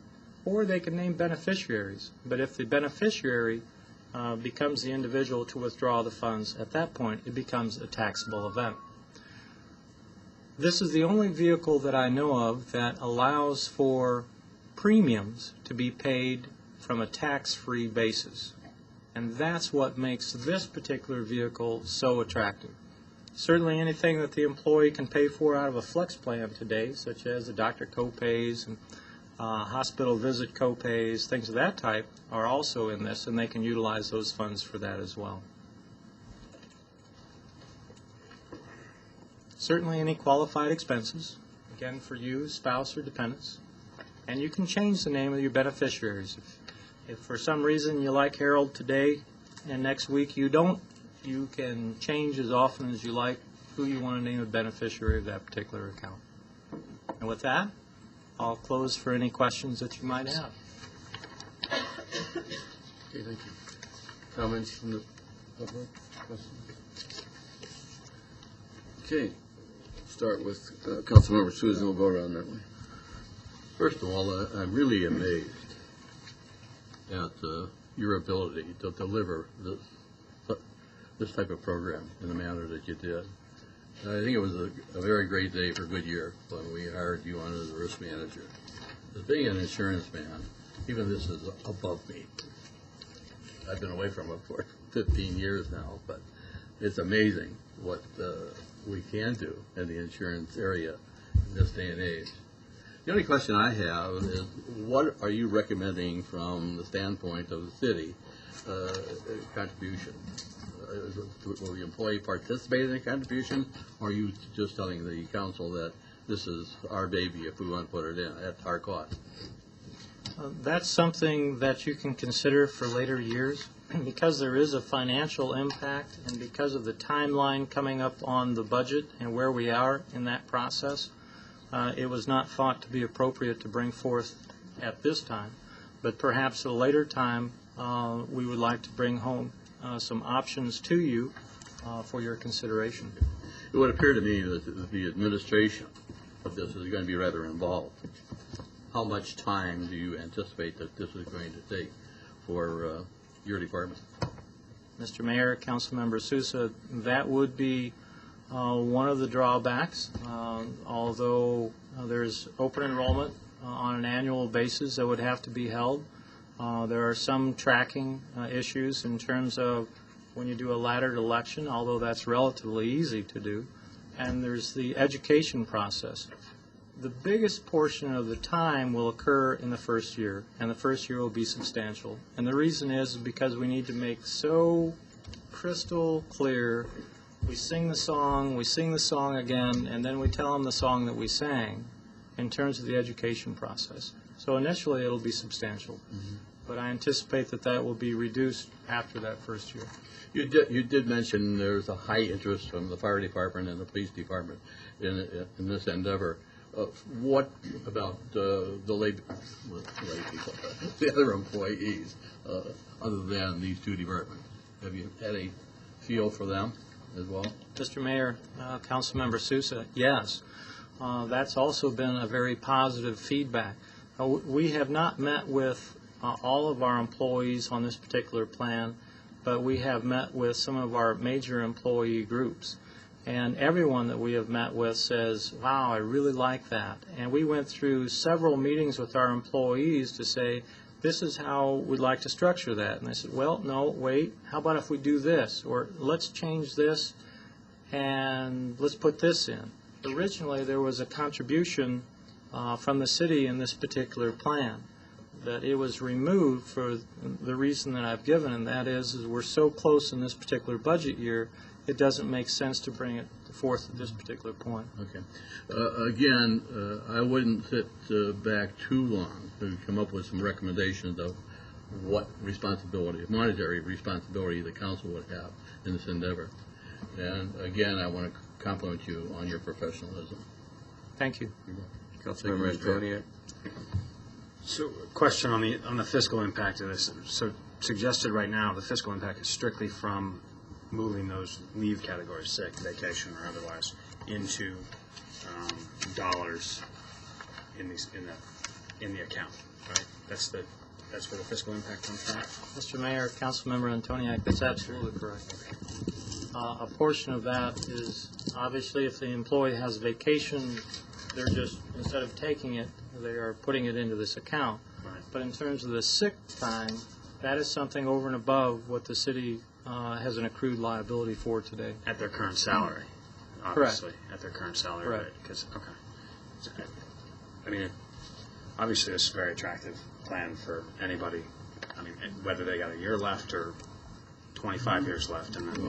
or they can name beneficiaries. But if the beneficiary becomes the individual to withdraw the funds, at that point it becomes a taxable event. This is the only vehicle that I know of that allows for premiums to be paid from a tax-free basis. And that's what makes this particular vehicle so attractive. Certainly anything that the employee can pay for out of a flex plan today, such as the doctor co-pays and hospital visit co-pays, things of that type, are also in this, and they can utilize those funds for that as well. Certainly any qualified expenses, again for you, spouse, or dependents. And you can change the name of your beneficiaries. If for some reason you like Harold today and next week you don't, you can change as often as you like who you want to name a beneficiary of that particular account. And with that, I'll close for any questions that you might have. Okay, thank you. Comments from the public? Questions? Okay, start with Councilmember Susan. We'll go around that way. First of all, I'm really amazed at your ability to deliver this type of program in the manner that you did. And I think it was a very great day for Goodyear when we hired you on as a risk manager. As being an insurance man, even this is above me. I've been away from it for 15 years now, but it's amazing what we can do in the insurance area in this day and age. The only question I have is, what are you recommending from the standpoint of the city contribution? Will the employee participate in the contribution, or are you just telling the council that this is our baby if we want to put it in at our cost? That's something that you can consider for later years. Because there is a financial impact and because of the timeline coming up on the budget and where we are in that process, it was not thought to be appropriate to bring forth at this time. But perhaps at a later time, we would like to bring home some options to you for your consideration. It would appear to me that the administration of this is going to be rather involved. How much time do you anticipate that this is going to take for your department? Mr. Mayor, Councilmember Sousa, that would be one of the drawbacks. Although there's open enrollment on an annual basis that would have to be held, There are some tracking issues in terms of when you do a laddered election, although that's relatively easy to do. And there's the education process. The biggest portion of the time will occur in the first year, and the first year will be substantial. And the reason is because we need to make so crystal clear, we sing the song again, and then we tell them the song that we sang in terms of the education process. So initially, it'll be substantial. But I anticipate that that will be reduced after that first year. You did mention there's a high interest from the fire department and the police department in this endeavor. What about the lay people, the other employees, other than these two departments? Have you had a feel for them as well? Mr. Mayor, Councilmember Sousa, yes. That's also been a very positive feedback. We have not met with all of our employees on this particular plan, but we have met with some of our major employee groups. And everyone that we have met with says, wow, I really like that. And we went through several meetings with our employees to say, this is how we'd like to structure that. And they said, well, no, wait, how about if we do this? Or let's change this and let's put this in. Originally, there was a contribution from the city in this particular plan, that it was removed for the reason that I've given, and that is we're so close in this particular budget year, it doesn't make sense to bring it forth at this particular point. Okay. Again, I wouldn't sit back too long to come up with some recommendations of what responsibility, monetary responsibility the council would have in this endeavor. And again, I want to compliment you on your professionalism. Thank you. Councilmember Antoniak. So, question on the fiscal impact of this. So, suggested right now, the fiscal impact is strictly from moving those leave categories, sick, vacation, or otherwise, into dollars in the account. Right? That's where the fiscal impact comes from. Mr. Mayor, Councilmember Antoniak, that's absolutely correct. A portion of that is obviously if the employee has vacation, they're just, instead of taking it, they are putting it into this account. Right. But in terms of the sick time, that is something over and above what the city has an accrued liability for today. At their current salary, obviously. Correct. At their current salary Correct. rate. Because, okay. I mean, obviously, this is a very attractive plan for anybody. I mean, whether they got a year left or 25 years left No matter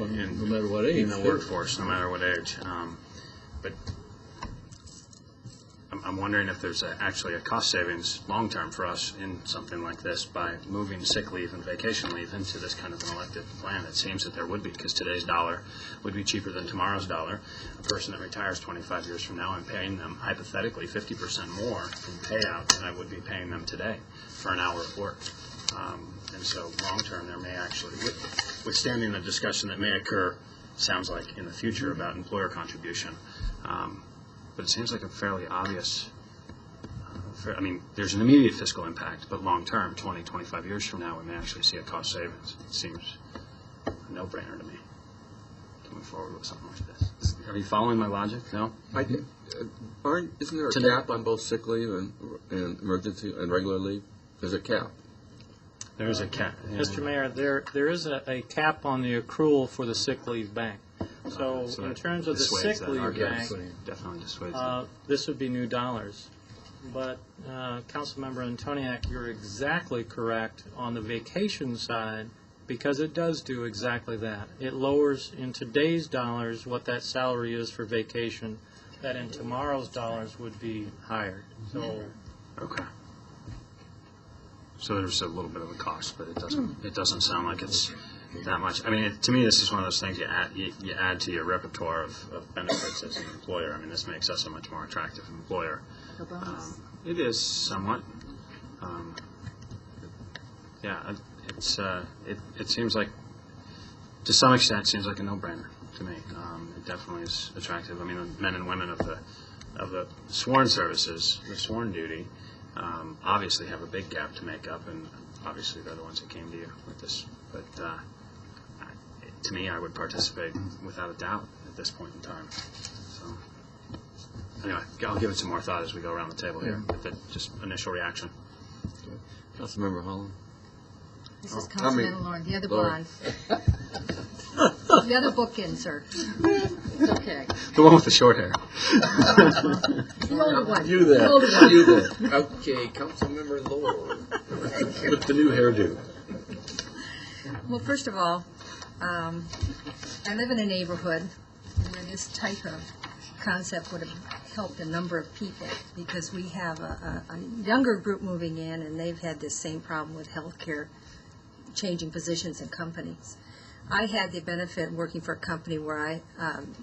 what age. in the workforce, no matter what age. But I'm wondering if there's actually a cost savings long-term for us in something like this by moving sick leave and vacation leave into this kind of an elective plan. It seems that there would be, because today's dollar would be cheaper than tomorrow's dollar. A person that retires 25 years from now, I'm paying them hypothetically 50% more in payout than I would be paying them today for an hour of work. And so long-term, there may actually, withstanding the discussion that may occur, sounds like in the future about employer contribution, but it seems like a fairly obvious, I mean, there's an immediate fiscal impact, but long-term, 20, 25 years from now, we may actually see a cost savings. It seems a no-brainer to me to move forward with something like this. Are you following my logic? No? Isn't there a cap on both sick leave and emergency and regular leave? There's a cap. There is a cap. Yeah. Mr. Mayor, there is a cap on the accrual for the sick leave bank. So in terms of the sick leave bank, definitely dissuades this would be new dollars. But Councilmember Antoniak, you're exactly correct on the vacation side, because it does do exactly that. It lowers in today's dollars what that salary is for vacation, that in tomorrow's dollars would be higher. So Okay. So there's a little bit of a cost, but it doesn't sound like it's that much. I mean, to me, this is one of those things you add to your repertoire of benefits as an employer. I mean, this makes us a much more attractive employer. It is somewhat. Yeah, it seems like, to some extent, it seems like a no-brainer to me. It definitely is attractive. I mean, the men and women of the sworn services, the sworn duty, obviously have a big gap to make up, and obviously they're the ones that came to you with this. But to me, I would participate without a doubt at this point in time. So anyway, I'll give it some more thought as we go around the table here. Just initial reaction. Councilmember Holland. This is I mean, Councilman Lauren, the other Lauren. blonde. The other bookend, sir. It's okay. The one with the short hair. The older one. You there. The older one. You there. Okay, Councilmember Lord. With the new hairdo. Well, first of all, I live in a neighborhood where this type of concept would have helped a number of people, because we have a younger group moving in, and they've had this same problem with healthcare changing positions in companies. I had the benefit working for a company where I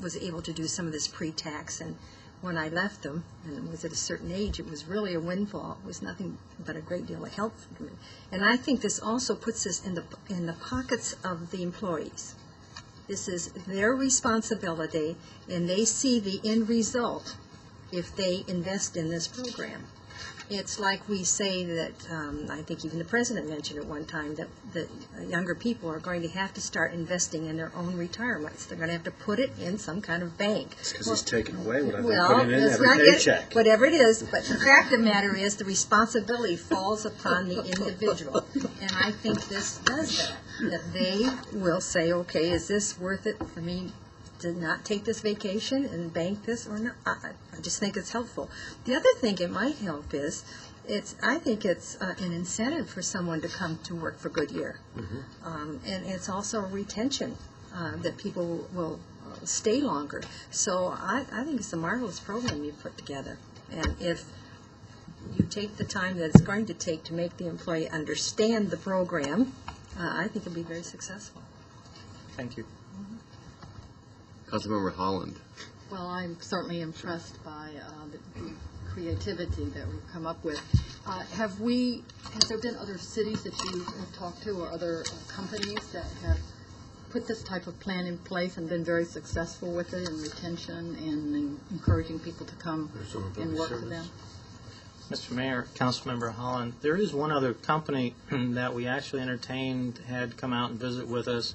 was able to do some of this pre-tax, and when I left them, and was at a certain age, it was really a windfall. It was nothing but a great deal of help for me. And I think this also puts us in the pockets of the employees. This is their responsibility, and they see the end result if they invest in this program. It's like we say that, I think even the president mentioned at one time, that younger people are going to have to start investing in their own retirements. They're going to have to put it in some kind of bank. It's because he's taking away what I've been Well, putting in let's every not get, paycheck. whatever it is, but the fact of the matter is, the responsibility falls upon the individual. And I think this does that they will say, okay, is this worth it for me to not take this vacation and bank this or not? I just think it's helpful. The other thing it might help is, I think it's an incentive for someone to come to work for Goodyear. And it's also retention, that people will stay longer. So I think it's a marvelous program you've put together. And if you take the time that it's going to take to make the employee understand the program, I think it'll be very successful. Thank you. Councilmember Holland. Well, I'm certainly impressed by the creativity that we've come up with. Has there been other cities that you have talked to, or other companies that have put this type of plan in place and been very successful with it in retention and in encouraging people to come and work for them? Mr. Mayor, Councilmember Holland, there is one other company that we actually entertained, had come out and visit with us.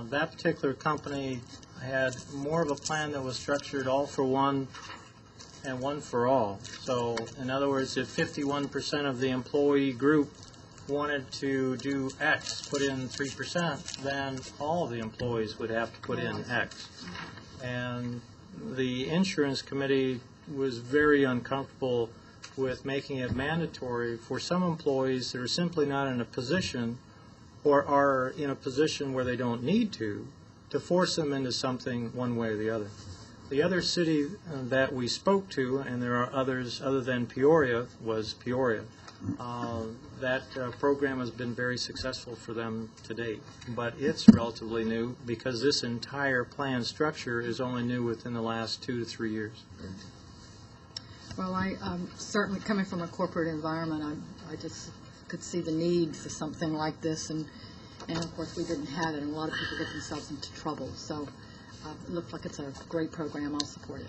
That particular company had more of a plan that was structured all for one and one for all. So, in other words, if 51% of the employee group wanted to do X, put in 3%, then all of the employees would have to put in X. And the insurance committee was very uncomfortable with making it mandatory for some employees that are simply not in a position, or are in a position where they don't need to force them into something one way or the other. The other city that we spoke to, and there are others other than Peoria, was Peoria. That program has been very successful for them to date, but it's relatively new because this entire plan structure is only new within the last 2 to 3 years. Well, I'm certainly coming from a corporate environment. I just could see the need for something like this, and of course we didn't have it, and a lot of people get themselves into trouble. So it looks like it's a great program. I'll support it.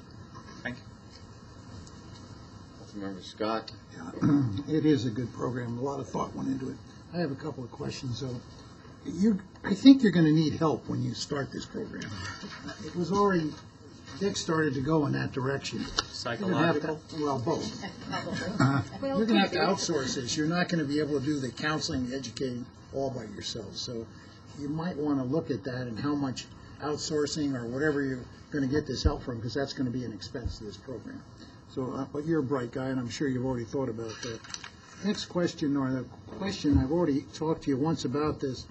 Thank you. Councilmember Scott. It is a good program. A lot of thought went into it. I have a couple of questions, though. I think you're going to need help when you start this program. It was already, Dick started to go in that direction. Psychological? Well, both. You're going to have to outsource this. You're not going to be able to do the counseling, the educating all by yourself. So you might want to look at that and how much outsourcing or whatever you're going to get this help from, because that's going to be an expense to this program. So, but you're a bright guy, and I'm sure you've already thought about that. Next question, or the question, I've already talked to you once about this.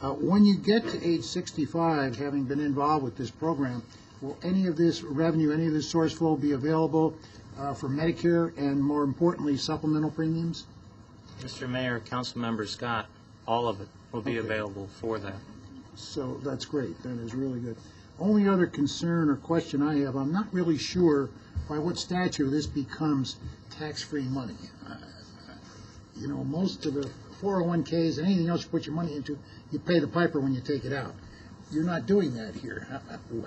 When you get to age 65, having been involved with this program, will any of this revenue, any of this source flow be available for Medicare and, more importantly, supplemental premiums? Mr. Mayor, Councilmember Scott, all of it will be available for that. So that's great. That is really good. Only other concern or question I have, I'm not really sure by what statute this becomes tax-free money. You know, most of the 401ks and anything else you put your money into, you pay the piper when you take it out. You're not doing that here.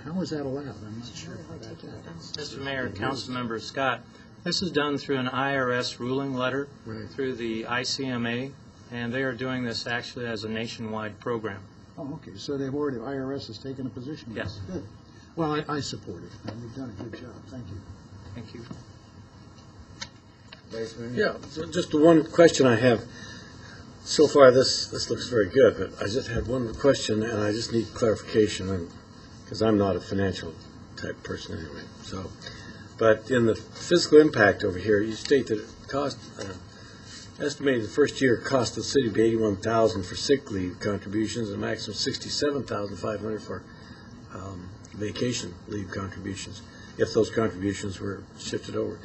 How is that allowed? I'm not sure how that's Mr. Mayor, Councilmember Scott, this is done through an IRS ruling letter through the ICMA, and they are doing this actually as a nationwide program. Oh, okay. So they've already, IRS has taken a position. Yes. Good. Well, I support it. You've done a good job. Thank you. Thank you. Vice Mayor? Yeah, so just the one question I have. So far, this looks very good, but I just had one question, and I just need clarification, because I'm not a financial type person anyway. So, but in the fiscal impact over here, you state that it cost, estimated the first year cost the city to be $81,000 for sick leave contributions, and a maximum $67,500 for vacation leave contributions, if those contributions were shifted over.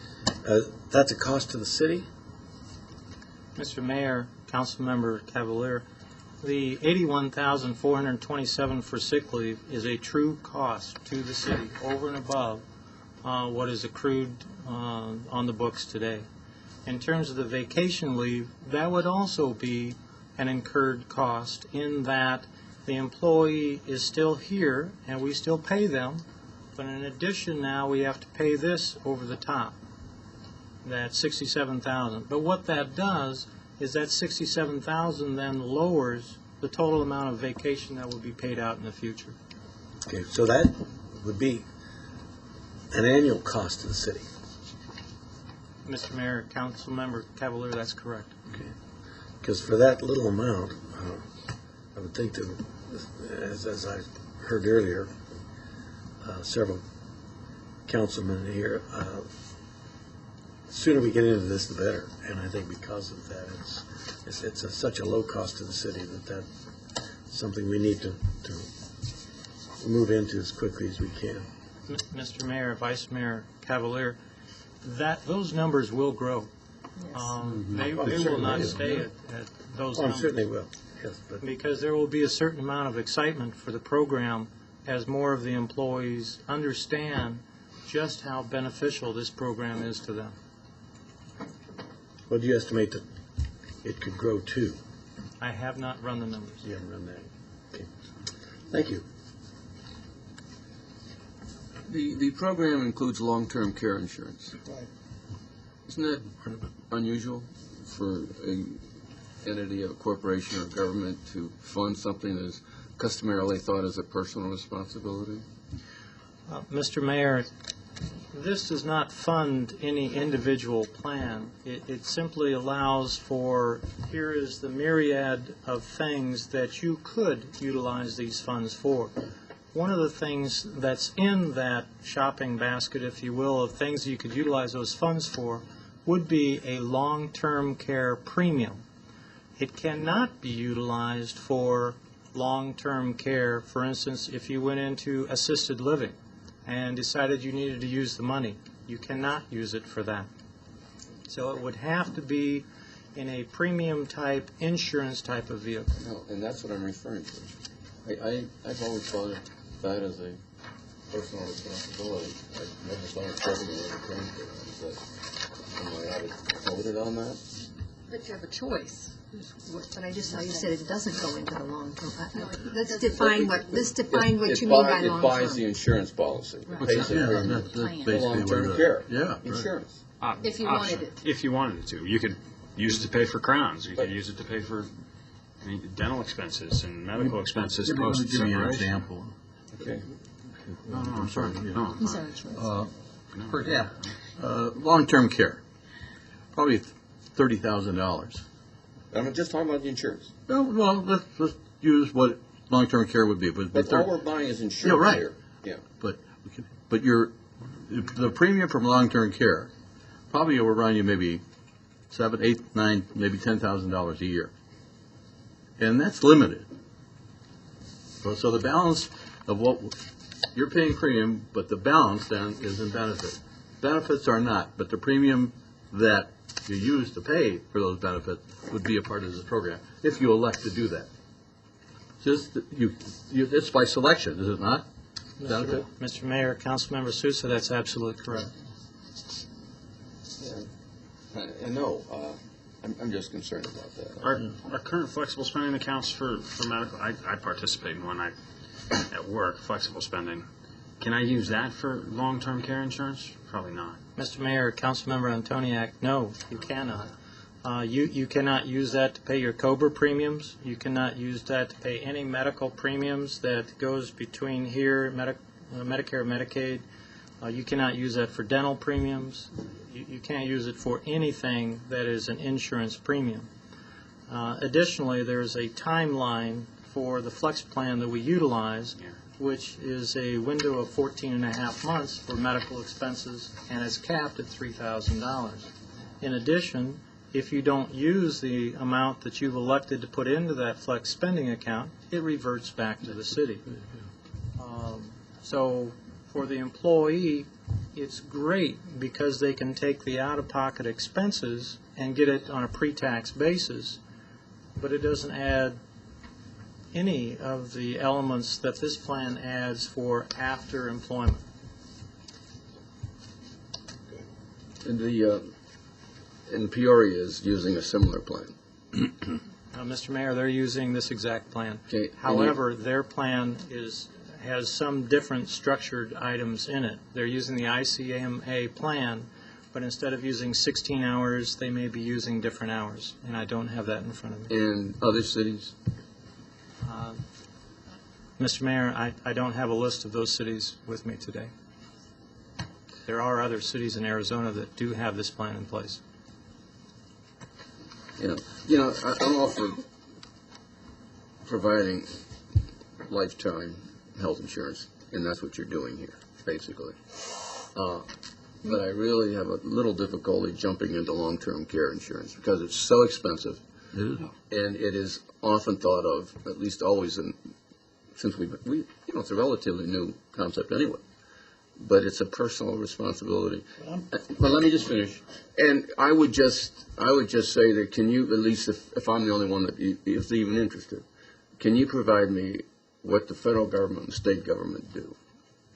That's a cost to the city? Mr. Mayor, Councilmember Cavalier, the $81,427 for sick leave is a true cost to the city over and above what is accrued on the books today. In terms of the vacation leave, that would also be an incurred cost in that the employee is still here and we still pay them, but in addition now we have to pay this over the top, that $67,000. But what that does is that $67,000 then lowers the total amount of vacation that will be paid out in the future. Okay, so that would be an annual cost to the city. Mr. Mayor, Councilmember Cavalier, that's correct. Okay. Because for that little amount, I would think that, as I heard earlier, several councilmen here, the sooner we get into this, the better. And I think because of that, it's such a low cost to the city that's something we need to move into as quickly as we can. Mr. Mayor, Vice Mayor Cavalier, those numbers will grow. They will not stay at those numbers. Certainly will, yes. But Because there will be a certain amount of excitement for the program as more of the employees understand just how beneficial this program is to them. what do you estimate that it could grow to? I have not run the numbers. You haven't run that. Okay. Thank you. The program includes long-term care insurance. Right. Isn't that unusual for an entity, a corporation or government to fund something that is customarily thought as a personal responsibility? Mr. Mayor, this does not fund any individual plan. It simply allows for, here is the myriad of things that you could utilize these funds for. One of the things that's in that shopping basket, if you will, of things you could utilize those funds for would be a long-term care premium. It cannot be utilized for long-term care. For instance, if you went into assisted living and decided you needed to use the money, you cannot use it for that. So it would have to be in a premium type, insurance type of vehicle. No, and that's what I'm referring to. I've always thought of that as a personal responsibility. I never saw it government as a claim for that. Am I out of voted on that? But you have a choice. But I just saw you said it doesn't go into the long-term. Let's define what you mean by It buys long-term. the insurance policy. It pays the Yeah, premium that's for basically long-term what care. Yeah. right. Insurance. If you wanted it. If you wanted it to. You could use it to pay for crowns. You could use it to pay for dental expenses and medical expenses Give me an post-separation. example. Okay. No, I'm sorry. No. These are choices. Yeah. Long-term care, probably $30,000. I'm just talking about the insurance. No, well, let's use what long-term care would be. But all we're buying is insurance right. here. Yeah. But the premium from long-term care probably will run you maybe $7, $8, $9, maybe $10,000 a year, and that's limited. So the balance of what you're paying premium, but the balance then is in benefit. Benefits are not, but the premium that you use to pay for those benefits would be a part of this program if you elect to do that. Just it's by selection, is it not? Benefit? Mr. Mayor, Councilmember Sousa, that's absolutely correct. I know. I'm just concerned about that. Our current flexible spending accounts for medical, I participate in one at work, flexible spending. Can I use that for long-term care insurance? Probably not. Mr. Mayor, Councilmember Antoniak, no, you cannot. You cannot use that to pay your COBRA premiums. You cannot use that to pay any medical premiums that goes between here, Medicare, Medicaid. You cannot use that for dental premiums. You can't use it for anything that is an insurance premium. Additionally, there's a timeline for the flex plan that we utilize, which is a window of 14 and a half months for medical expenses, and is capped at $3,000. In addition, if you don't use the amount that you've elected to put into that flex spending account, it reverts back to the city. So for the employee, it's great because they can take the out-of-pocket expenses and get it on a pre-tax basis, but it doesn't add any of the elements that this plan adds for after employment. And Peoria is using a similar plan. Mr. Mayor, they're using this exact plan. Okay, However, their plan has some different structured items in it. They're using the ICMA plan, but instead of using 16 hours, they may be using different hours, and I don't have that in front of me. And other cities? Mr. Mayor, I don't have a list of those cities with me today. There are other cities in Arizona that do have this plan in place. I'm all for providing lifetime health insurance, and that's what you're doing here, basically. But I really have a little difficulty jumping into long-term care insurance because it's so expensive, and it is often thought of, at least always, since it's a relatively new concept anyway. But it's a personal responsibility. But let me just finish. And I would just say that, can you, at least if I'm the only one that is even interested, can you provide me what the federal government and state government do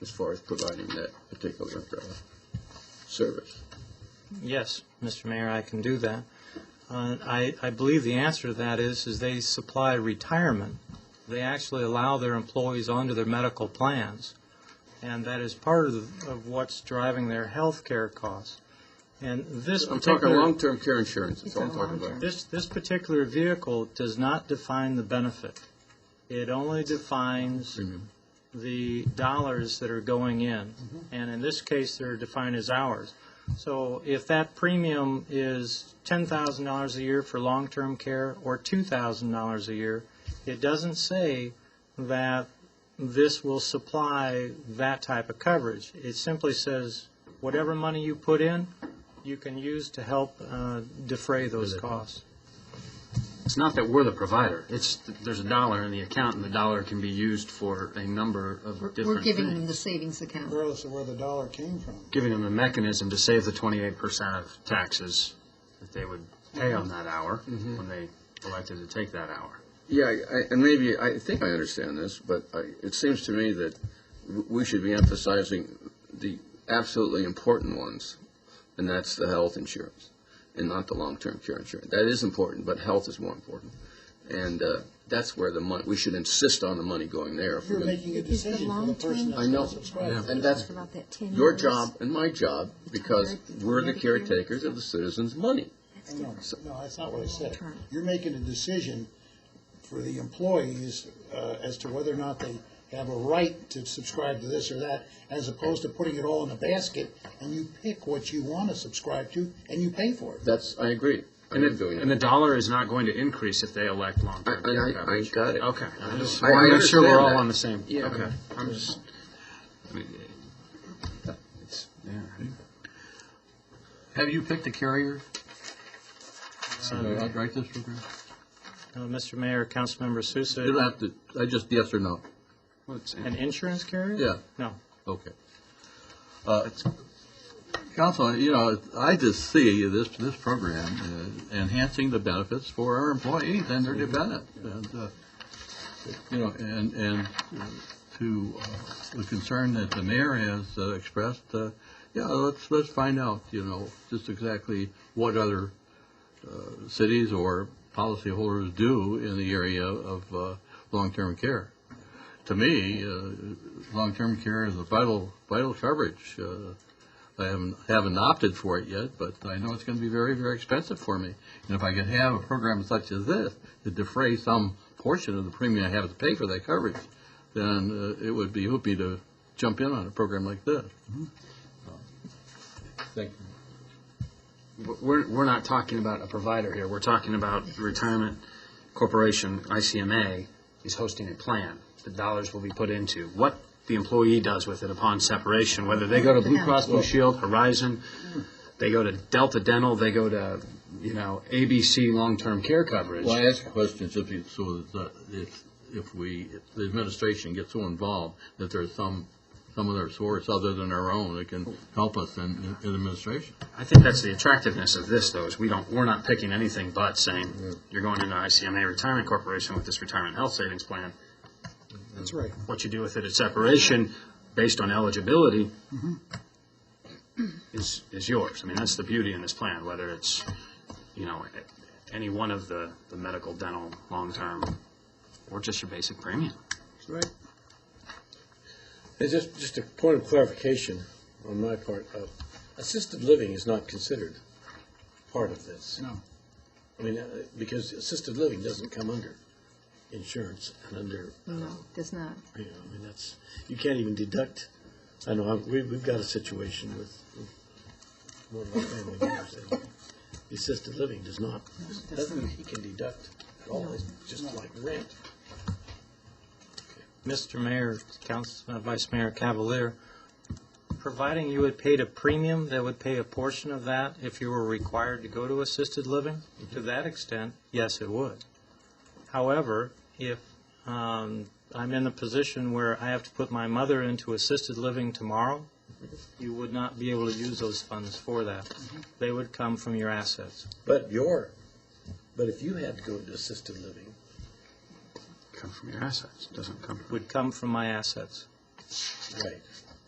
as far as providing that particular service? Yes, Mr. Mayor, I can do that. I believe the answer to that is they supply retirement. They actually allow their employees onto their medical plans, and that is part of what's driving their health care costs. And I'm talking long-term care insurance. That's all I'm talking about. This particular vehicle does not define the benefit. It only defines the dollars that are going in, and in this case, they're defined as hours. So if that premium is $10,000 a year for long-term care or $2,000 a year, it doesn't say that this will supply that type of coverage. It simply says whatever money you put in, you can use to help defray those costs. It's not that we're the provider. There's a dollar in the account, and the dollar can be used for a number of different things. We're giving them the savings account. Regardless of where the dollar came from. Giving them a mechanism to save the 28% of taxes that they would pay on that hour when they elected to take that hour. Yeah, and maybe I think I understand this, but it seems to me that we should be emphasizing the absolutely important ones, and that's the health insurance and not the long-term care insurance. That is important, but health is more important. And that's where the money, we should insist on the money going there. You're making a decision for the person I know, that's subscribed. and that's your job and my job, because we're the caretakers of the citizens' money. No, that's not what I said. You're making a decision for the employees as to whether or not they have a right to subscribe to this or that, as opposed to putting it all in a basket, and you pick what you want to subscribe to, and you pay for it. I agree. And the dollar is not going to increase if they elect long-term care coverage. I got it. Okay. I just I want to make sure we're understand all that. on the same. Yeah. Okay. I'm just. Have you picked a carrier? Right, this program? Mr. Mayor, Councilmember Sousa, You don't have to, just yes or no? an insurance carrier? Yeah. No. Okay. Council, I just see this program enhancing the benefits for our employees and their dependents. And, and to the concern that the mayor has expressed, let's find out, just exactly what other cities or policyholders do in the area of long-term care. To me, long-term care is a vital coverage. I haven't opted for it yet, but I know it's going to be very, very expensive for me. And if I could have a program such as this to defray some portion of the premium I have to pay for that coverage, then it would behoove me to jump in on a program like this. Thank you. we're not talking about a provider here. We're talking about the Retirement Corporation, ICMA, is hosting a plan. The dollars will be put into what the employee does with it upon separation, whether they go to Blue Cross Blue Shield, Horizon, they go to Delta Dental, they go to, ABC long-term care coverage. Well, I ask a question simply so that if the administration gets so involved that there's some other source other than our own that can help us in administration. I think that's the attractiveness of this, though, is we're not picking anything but saying, you're going into ICMA Retirement Corporation with this retirement health savings plan. That's right. What you do with it at separation, based on eligibility, is yours. I mean, that's the beauty in this plan, whether it's, any one of the medical, dental, long-term, or just your basic premium. That's right. And just a point of clarification on my part, assisted living is not considered part of this. No. I mean, because assisted living doesn't come under insurance and under, No, does not. you can't even deduct. I know, we've got a situation with one of our family members, and the assisted living doesn't, he can deduct at all, it's just like rent. Mr. Mayor, Vice Mayor Cavalier, providing you had paid a premium that would pay a portion of that if you were required to go to assisted living, to that extent, yes, it would. However, if I'm in the position where I have to put my mother into assisted living tomorrow, you would not be able to use those funds for that. They would come from your assets. But if you had to go to assisted living, Come from your assets, doesn't come from... Would come from my assets. right,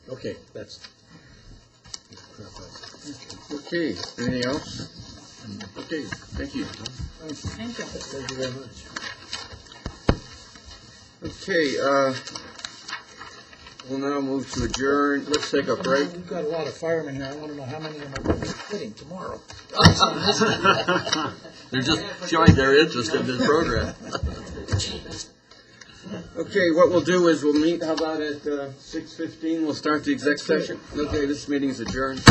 okay, that's. Okay, anything else? Okay, thank you. Thank you very much. Okay, we'll now move to adjourn. Let's take a break. We've got a lot of firemen here. I want to know how many of them are going to be quitting tomorrow. They're just showing their interest in this program. Okay, what we'll do is we'll meet, how about at 6:15? We'll start the exec session. Okay, this meeting is adjourned.